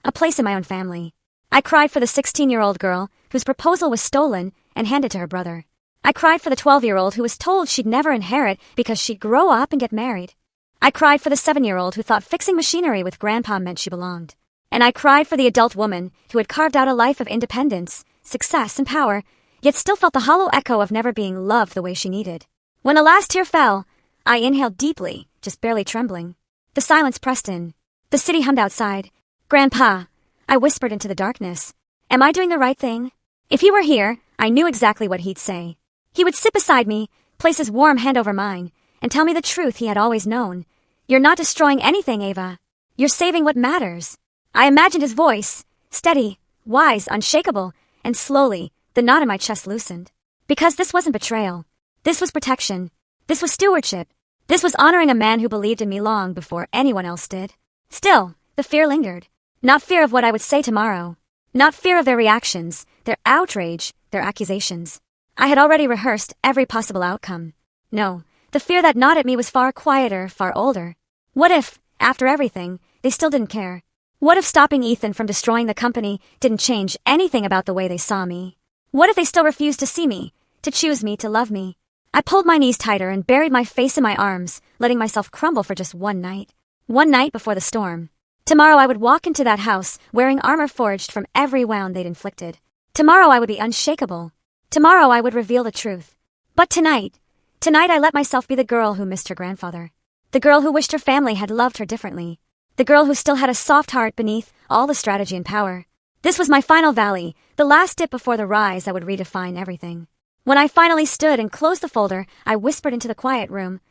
[SPEAKER 1] a place in my own family. I cried for the 16-year-old girl whose proposal was stolen and handed to her brother. I cried for the 12-year-old who was told she'd never inherit because she'd grow up and get married. I cried for the 7-year-old who thought fixing machinery with Grandpa meant she belonged. And I cried for the adult woman who had carved out a life of independence, success, and power, yet still felt the hollow echo of never being loved the way she needed. When a last tear fell, I inhaled deeply, just barely trembling. The silence pressed in. The city hummed outside. Grandpa, I whispered into the darkness. Am I doing the right thing? If he were here, I knew exactly what he'd say. He would sit beside me, place his warm hand over mine, and tell me the truth he had always known. You're not destroying anything, Ava. You're saving what matters. I imagined his voice, steady, wise, unshakable, and slowly, the knot in my chest loosened. Because this wasn't betrayal. This was protection. This was stewardship. This was honoring a man who believed in me long before anyone else did. Still, the fear lingered. Not fear of what I would say tomorrow. Not fear of their reactions, their outrage, their accusations. I had already rehearsed every possible outcome. No, the fear that gnawed at me was far quieter, far older. What if, after everything, they still didn't care? What if stopping Ethan from destroying the company didn't change anything about the way they saw me? What if they still refused to see me, to choose me, to love me? I pulled my knees tighter and buried my face in my arms, letting myself crumble for just one night. One night before the storm. Tomorrow I would walk into that house, wearing armor forged from every wound they'd inflicted. Tomorrow I would be unshakable. Tomorrow I would reveal the truth. But tonight I let myself be the girl who missed her grandfather. The girl who wished her family had loved her differently. The girl who still had a soft heart beneath all the strategy and power. This was my final valley, the last dip before the rise that would redefine everything. When I finally stood and closed the folder, I whispered into the quiet room.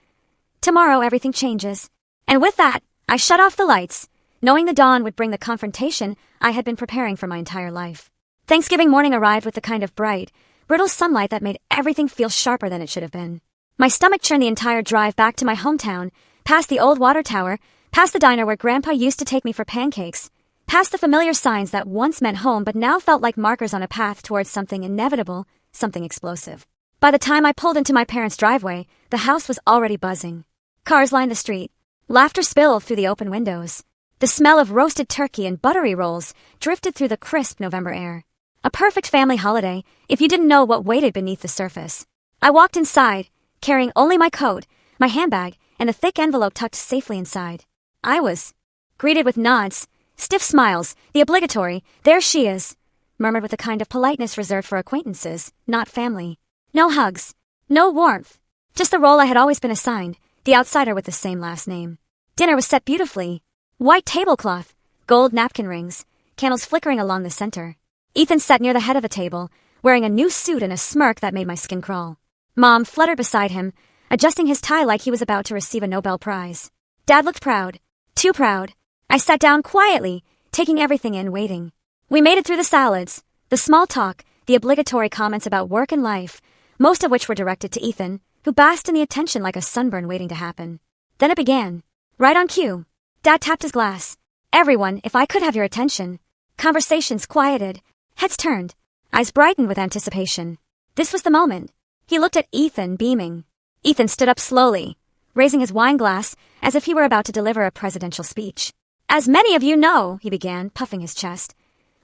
[SPEAKER 1] Tomorrow everything changes. And with that, I shut off the lights, knowing the dawn would bring the confrontation I had been preparing for my entire life. Thanksgiving morning arrived with the kind of bright, brittle sunlight that made everything feel sharper than it should have been. My stomach churned the entire drive back to my hometown, past the old water tower, past the diner where Grandpa used to take me for pancakes, past the familiar signs that once meant home but now felt like markers on a path towards something inevitable, something explosive. By the time I pulled into my parents' driveway, the house was already buzzing. Cars lined the street. Laughter spilled through the open windows. The smell of roasted turkey and buttery rolls drifted through the crisp November air. A perfect family holiday, if you didn't know what waited beneath the surface. I walked inside, carrying only my coat, my handbag, and a thick envelope tucked safely inside. I was greeted with nods, stiff smiles, the obligatory, "There she is," murmured with the kind of politeness reserved for acquaintances, not family. No hugs, no warmth, just the role I had always been assigned, the outsider with the same last name. Dinner was set beautifully. White tablecloth, gold napkin rings, candles flickering along the center. Ethan sat near the head of the table, wearing a new suit and a smirk that made my skin crawl. Mom fluttered beside him, adjusting his tie like he was about to receive a Nobel Prize. Dad looked proud. Too proud. I sat down quietly, taking everything in, waiting. We made it through the salads, the small talk, the obligatory comments about work and life, most of which were directed to Ethan, who basked in the attention like a sunburn waiting to happen. Then it began. Right on cue. Dad tapped his glass. Everyone, if I could have your attention. Conversations quieted. Heads turned. Eyes brightened with anticipation. This was the moment. He looked at Ethan, beaming. Ethan stood up slowly, raising his wine glass as if he were about to deliver a presidential speech. As many of you know, he began, puffing his chest,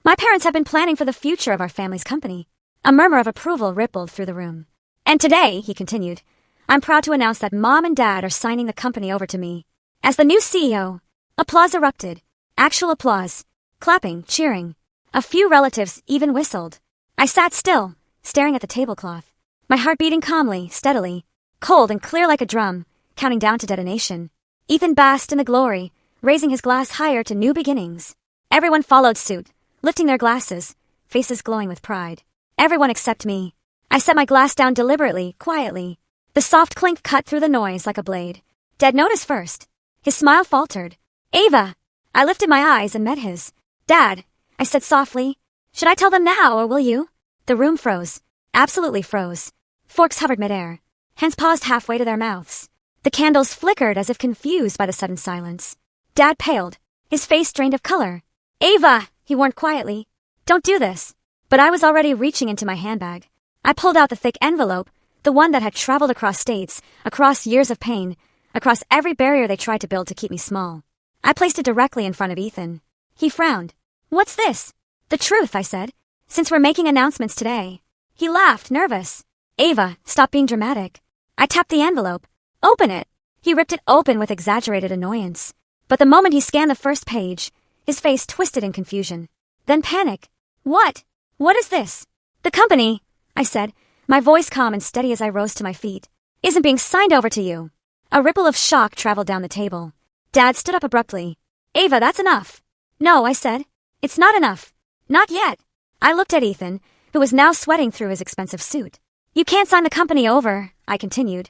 [SPEAKER 1] my parents have been planning for the future of our family's company. A murmur of approval rippled through the room. And today, he continued, I'm proud to announce that Mom and Dad are signing the company over to me as the new CEO. Applause erupted. Actual applause. Clapping, cheering. A few relatives even whistled. I sat still, staring at the tablecloth, my heart beating calmly, steadily, cold and clear like a drum, counting down to detonation. Ethan basked in the glory, raising his glass higher to new beginnings. Everyone followed suit, lifting their glasses, faces glowing with pride. Everyone except me. I set my glass down deliberately, quietly. The soft clink cut through the noise like a blade. Dad noticed first. His smile faltered. Ava! I lifted my eyes and met his. Dad, I said softly, should I tell them now or will you? The room froze. Absolutely froze. Forks hovered midair. Hands paused halfway to their mouths. The candles flickered as if confused by the sudden silence. Dad paled. His face drained of color. Ava, he warned quietly. Don't do this. But I was already reaching into my handbag. I pulled out the thick envelope, the one that had traveled across states, across years of pain, across every barrier they tried to build to keep me small. I placed it directly in front of Ethan. He frowned. What's this? The truth, I said. Since we're making announcements today. He laughed, nervous. Ava, stop being dramatic. I tapped the envelope. Open it. He ripped it open with exaggerated annoyance. But the moment he scanned the first page, his face twisted in confusion. Then panic. What? What is this? The company, I said, my voice calm and steady as I rose to my feet, isn't being signed over to you. A ripple of shock traveled down the table. Dad stood up abruptly. Ava, that's enough. No, I said. It's not enough. Not yet. I looked at Ethan, who was now sweating through his expensive suit. You can't sign the company over, I continued,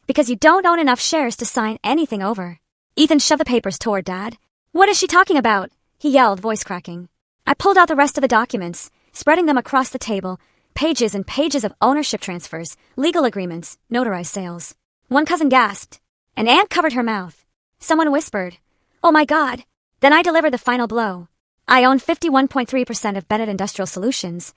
[SPEAKER 1] because you don't own enough shares to sign anything over. Ethan shoved the papers toward Dad. What is she talking about? He yelled, voice cracking. I pulled out the rest of the documents, spreading them across the table, pages and pages of ownership transfers, legal agreements, notarized sales. One cousin gasped. An aunt covered her mouth. Someone whispered, Oh my God. Then I delivered the final blow. I own 51.3% of Bennett Industrial Solutions.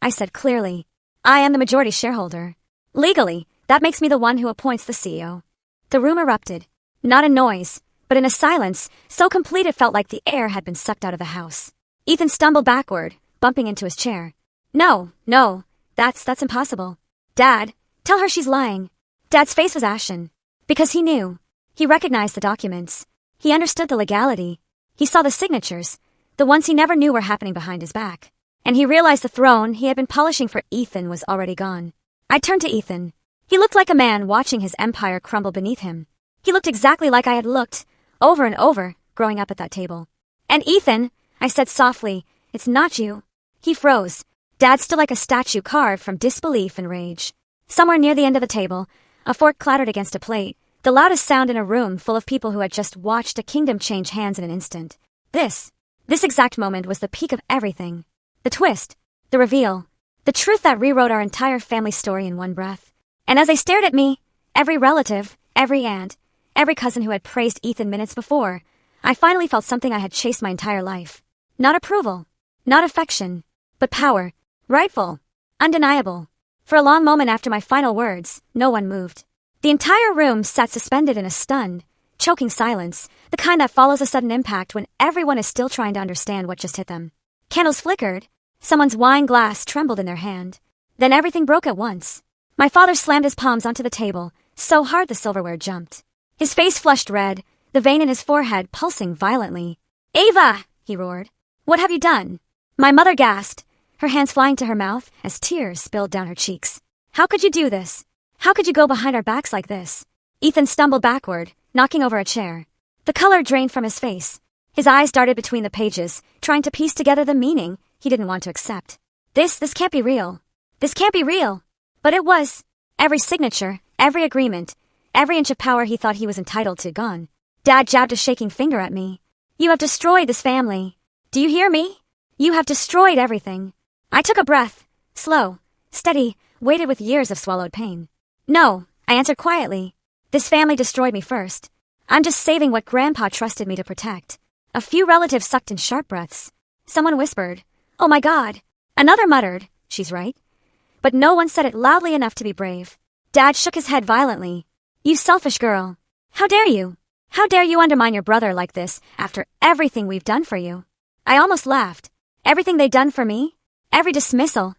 [SPEAKER 1] I said clearly. I am the majority shareholder. Legally, that makes me the one who appoints the CEO. The room erupted. Not in noise, but in a silence so complete it felt like the air had been sucked out of the house. Ethan stumbled backward, bumping into his chair. No, that's impossible. Dad, tell her she's lying. Dad's face was ashen. Because he knew. He recognized the documents. He understood the legality. He saw the signatures, the ones he never knew were happening behind his back. And he realized the throne he had been polishing for Ethan was already gone. I turned to Ethan. He looked like a man watching his empire crumble beneath him. He looked exactly like I had looked, over and over, growing up at that table. And Ethan, I said softly, it's not you. He froze. Dad stood like a statue carved from disbelief and rage. Somewhere near the end of the table, a fork clattered against a plate, the loudest sound in a room full of people who had just watched a kingdom change hands in an instant. This exact moment was the peak of everything. The twist, the reveal, the truth that rewrote our entire family story in one breath. And as they stared at me, every relative, every aunt, every cousin who had praised Ethan minutes before, I finally felt something I had chased my entire life. Not approval, not affection, but power, rightful, undeniable. For a long moment after my final words, no one moved. The entire room sat suspended in a stunned, choking silence, the kind that follows a sudden impact when everyone is still trying to understand what just hit them. Candles flickered. Someone's wine glass trembled in their hand. Then everything broke at once. My father slammed his palms onto the table, so hard the silverware jumped. His face flushed red, the vein in his forehead pulsing violently. Ava! He roared. What have you done? My mother gasped, her hands flying to her mouth as tears spilled down her cheeks. How could you do this? How could you go behind our backs like this? Ethan stumbled backward, knocking over a chair. The color drained from his face. His eyes darted between the pages, trying to piece together the meaning he didn't want to accept. This can't be real. This can't be real. But it was. Every signature, every agreement, every inch of power he thought he was entitled to gone. Dad jabbed a shaking finger at me. You have destroyed this family. Do you hear me? You have destroyed everything. I took a breath. Slow, steady, weighted with years of swallowed pain. No, I answered quietly. This family destroyed me first. I'm just saving what Grandpa trusted me to protect. A few relatives sucked in sharp breaths. Someone whispered, "Oh my God." Another muttered, "She's right." But no one said it loudly enough to be brave. Dad shook his head violently. You selfish girl. How dare you? How dare you undermine your brother like this after everything we've done for you? I almost laughed. Everything they'd done for me? Every dismissal,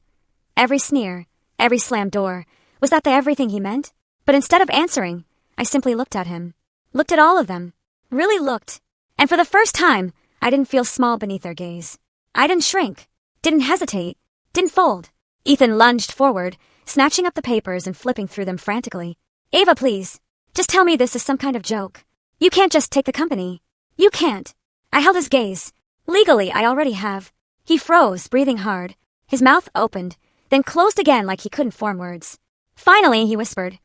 [SPEAKER 1] every sneer, every slammed door. Was that the everything he meant? But instead of answering, I simply looked at him. Looked at all of them. Really looked. And for the first time, I didn't feel small beneath their gaze. I didn't shrink. Didn't hesitate. Didn't fold. Ethan lunged forward, snatching up the papers and flipping through them frantically. Ava, please. Just tell me this is some kind of joke. You can't just take the company. You can't. I held his gaze. Legally, I already have. He froze, breathing hard. His mouth opened, then closed again like he couldn't form words. Finally, he whispered.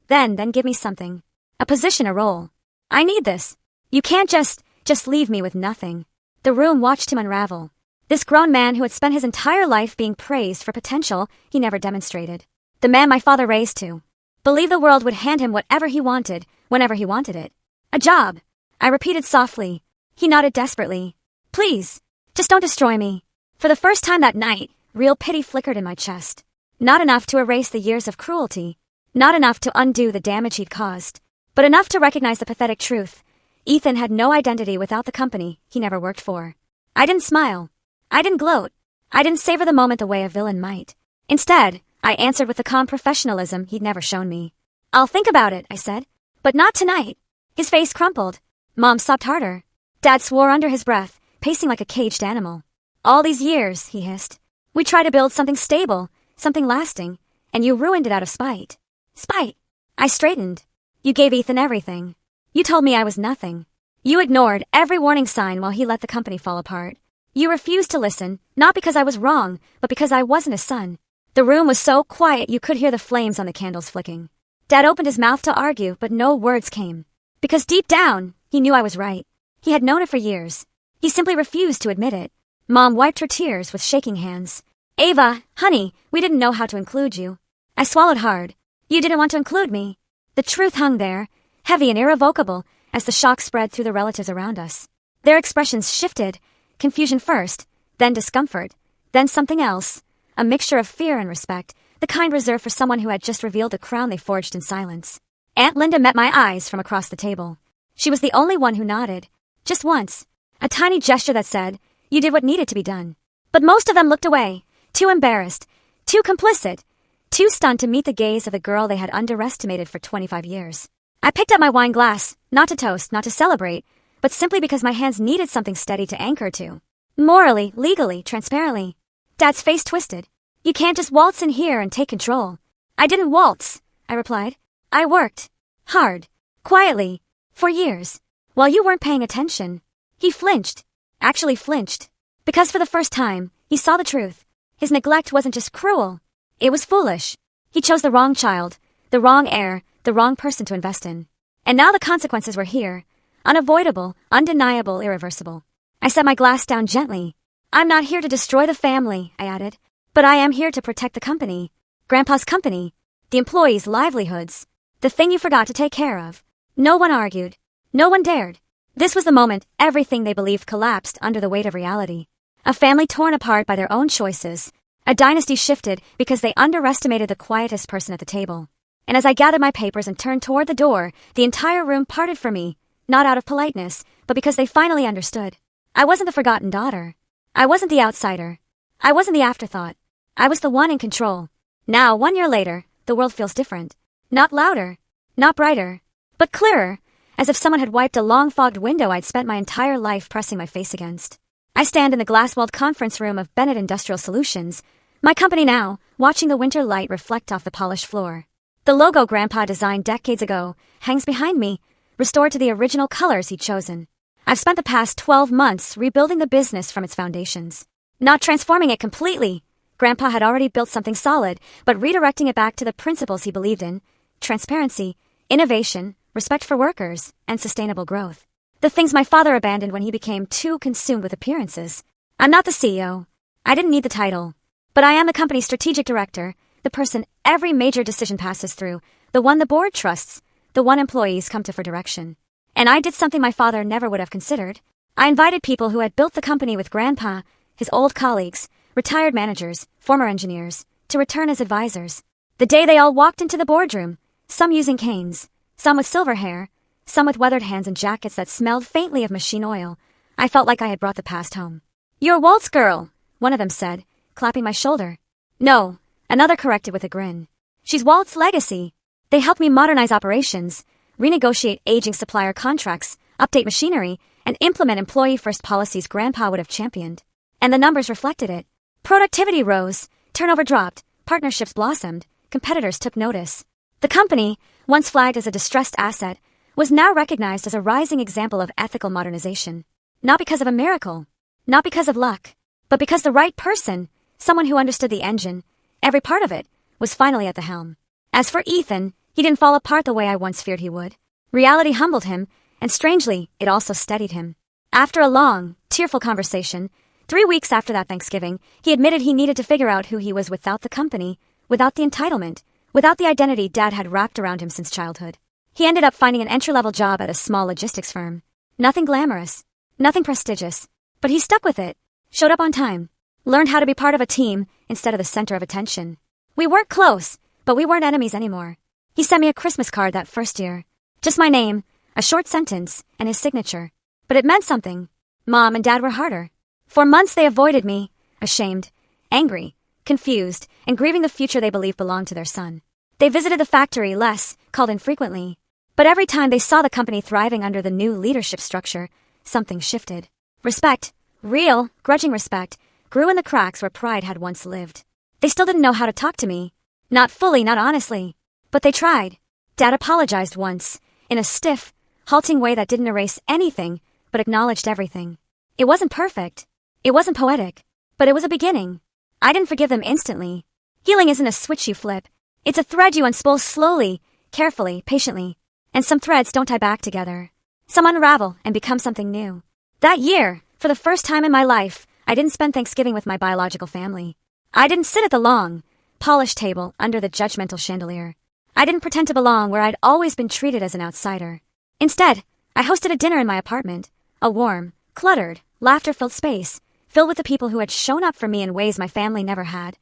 [SPEAKER 1] Then give me something. A position, a role. I need this. You can't just leave me with nothing. The room watched him unravel. This grown man who had spent his entire life being praised for potential he never demonstrated. The man my father raised to. Believed the world would hand him whatever he wanted, whenever he wanted it. A job. I repeated softly. He nodded desperately. Please, just don't destroy me. For the first time that night, real pity flickered in my chest. Not enough to erase the years of cruelty. Not enough to undo the damage he'd caused. But enough to recognize the pathetic truth. Ethan had no identity without the company he never worked for. I didn't smile. I didn't gloat. I didn't savor the moment the way a villain might. Instead, I answered with the calm professionalism he'd never shown me. I'll think about it, I said. But not tonight. His face crumpled. Mom sobbed harder. Dad swore under his breath, pacing like a caged animal. All these years, he hissed. We tried to build something stable, something lasting, and you ruined it out of spite. Spite. I straightened. You gave Ethan everything. You told me I was nothing. You ignored every warning sign while he let the company fall apart. You refused to listen, not because I was wrong, but because I wasn't a son. The room was so quiet you could hear the flames on the candles flicking. Dad opened his mouth to argue, but no words came. Because deep down, he knew I was right. He had known it for years. He simply refused to admit it. Mom wiped her tears with shaking hands. Ava, honey, we didn't know how to include you. I swallowed hard. You didn't want to include me. The truth hung there, heavy and irrevocable, as the shock spread through the relatives around us. Their expressions shifted, confusion first, then discomfort, then something else, a mixture of fear and respect, the kind reserved for someone who had just revealed a crown they forged in silence. Aunt Linda met my eyes from across the table. She was the only one who nodded. Just once. A tiny gesture that said, you did what needed to be done. But most of them looked away, too embarrassed, too complicit, too stunned to meet the gaze of the girl they had underestimated for 25 years. I picked up my wine glass, not to toast, not to celebrate, but simply because my hands needed something steady to anchor to. Morally, legally, transparently. Dad's face twisted. You can't just waltz in here and take control. I didn't waltz, I replied. I worked. Hard. Quietly. For years. While you weren't paying attention. He flinched. Actually flinched. Because for the first time, he saw the truth. His neglect wasn't just cruel. It was foolish. He chose the wrong child, the wrong heir, the wrong person to invest in. And now the consequences were here. Unavoidable, undeniable, irreversible. I set my glass down gently. I'm not here to destroy the family, I added. But I am here to protect the company. Grandpa's company. The employees' livelihoods. The thing you forgot to take care of. No one argued. No one dared. This was the moment everything they believed collapsed under the weight of reality. A family torn apart by their own choices. A dynasty shifted because they underestimated the quietest person at the table. And as I gathered my papers and turned toward the door, the entire room parted from me, not out of politeness, but because they finally understood. I wasn't the forgotten daughter. I wasn't the outsider. I wasn't the afterthought. I was the one in control. Now, 1 year later, the world feels different. Not louder, not brighter, but clearer, as if someone had wiped a long fogged window I'd spent my entire life pressing my face against. I stand in the glass-walled conference room of Bennett Industrial Solutions, my company now, watching the winter light reflect off the polished floor. The logo Grandpa designed decades ago hangs behind me, restored to the original colors he'd chosen. I've spent the past 12 months rebuilding the business from its foundations. Not transforming it completely. Grandpa had already built something solid, but redirecting it back to the principles he believed in: transparency, innovation, respect for workers, and sustainable growth. The things my father abandoned when he became too consumed with appearances. I'm not the CEO. I didn't need the title. But I am the company's strategic director, the person every major decision passes through, the one the board trusts, the one employees come to for direction. And I did something my father never would have considered. I invited people who had built the company with Grandpa, his old colleagues, retired managers, former engineers, to return as advisors. The day they all walked into the boardroom, some using canes, some with silver hair, some with weathered hands and jackets that smelled faintly of machine oil, I felt like I had brought the past home. "You're Walt's girl," one of them said, clapping my shoulder. "No," another corrected with a grin. "She's Walt's legacy. They helped me modernize operations, renegotiate aging supplier contracts, update machinery, and implement employee-first policies Grandpa would have championed. And the numbers reflected it. Productivity rose, turnover dropped, partnerships blossomed, competitors took notice. The company, once flagged as a distressed asset, was now recognized as a rising example of ethical modernization. Not because of a miracle, not because of luck, but because the right person, someone who understood the engine, every part of it, was finally at the helm. As for Ethan, he didn't fall apart the way I once feared he would. Reality humbled him, and strangely, it also steadied him. After a long, tearful conversation, 3 weeks after that Thanksgiving, he admitted he needed to figure out who he was without the company, without the entitlement, without the identity Dad had wrapped around him since childhood. He ended up finding an entry-level job at a small logistics firm. Nothing glamorous, nothing prestigious, but he stuck with it, showed up on time, learned how to be part of a team instead of the center of attention. We weren't close, but we weren't enemies anymore. He sent me a Christmas card that first year. Just my name, a short sentence, and his signature. But it meant something. Mom and Dad were harder. For months they avoided me, ashamed, angry, confused, and grieving the future they believed belonged to their son. They visited the factory less, called infrequently. But every time they saw the company thriving under the new leadership structure, something shifted. Respect, real, grudging respect, grew in the cracks where pride had once lived. They still didn't know how to talk to me. Not fully, not honestly. But they tried. Dad apologized once, in a stiff, halting way that didn't erase anything, but acknowledged everything. It wasn't perfect. It wasn't poetic. But it was a beginning. I didn't forgive them instantly. Healing isn't a switch you flip. It's a thread you unspool slowly, carefully, patiently. And some threads don't tie back together. Some unravel and become something new. That year, for the first time in my life, I didn't spend Thanksgiving with my biological family. I didn't sit at the long, polished table under the judgmental chandelier. I didn't pretend to belong where I'd always been treated as an outsider. Instead, I hosted a dinner in my apartment, a warm, cluttered, laughter-filled space, filled with the people who had shown up for me in ways my family never had.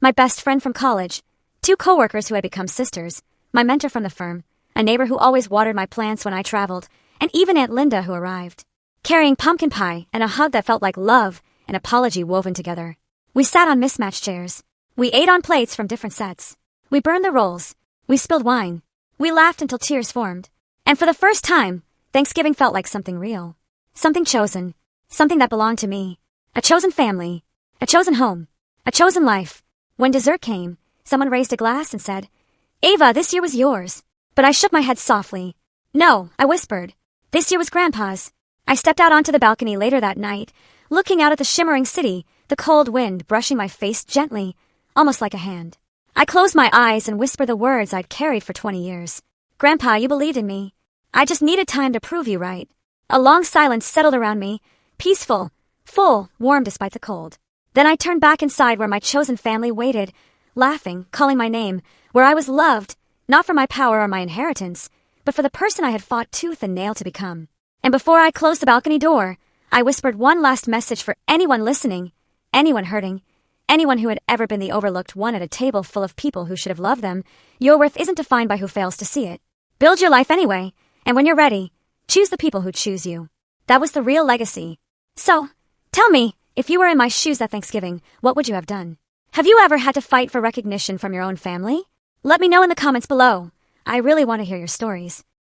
[SPEAKER 1] My best friend from college, 2 coworkers who had become sisters, my mentor from the firm, a neighbor who always watered my plants when I traveled, and even Aunt Linda who arrived, carrying pumpkin pie and a hug that felt like love and apology woven together. We sat on mismatched chairs. We ate on plates from different sets. We burned the rolls. We spilled wine. We laughed until tears formed. And for the first time, Thanksgiving felt like something real. Something chosen. Something that belonged to me. A chosen family. A chosen home. A chosen life. When dessert came, someone raised a glass and said, "Ava, this year was yours." But I shook my head softly. "No," I whispered. "This year was Grandpa's." I stepped out onto the balcony later that night, looking out at the shimmering city, the cold wind brushing my face gently, almost like a hand. I closed my eyes and whispered the words I'd carried for 20 years. "Grandpa, you believed in me. I just needed time to prove you right." A long silence settled around me, peaceful, full, warm despite the cold. Then I turned back inside where my chosen family waited, laughing, calling my name, where I was loved, not for my power or my inheritance, but for the person I had fought tooth and nail to become. And before I closed the balcony door, I whispered one last message for anyone listening, anyone hurting, anyone who had ever been the overlooked one at a table full of people who should have loved them. Your worth isn't defined by who fails to see it. Build your life anyway, and when you're ready, choose the people who choose you. That was the real legacy. So, tell me, if you were in my shoes that Thanksgiving, what would you have done? Have you ever had to fight for recognition from your own family? Let me know in the comments below. I really want to hear your stories.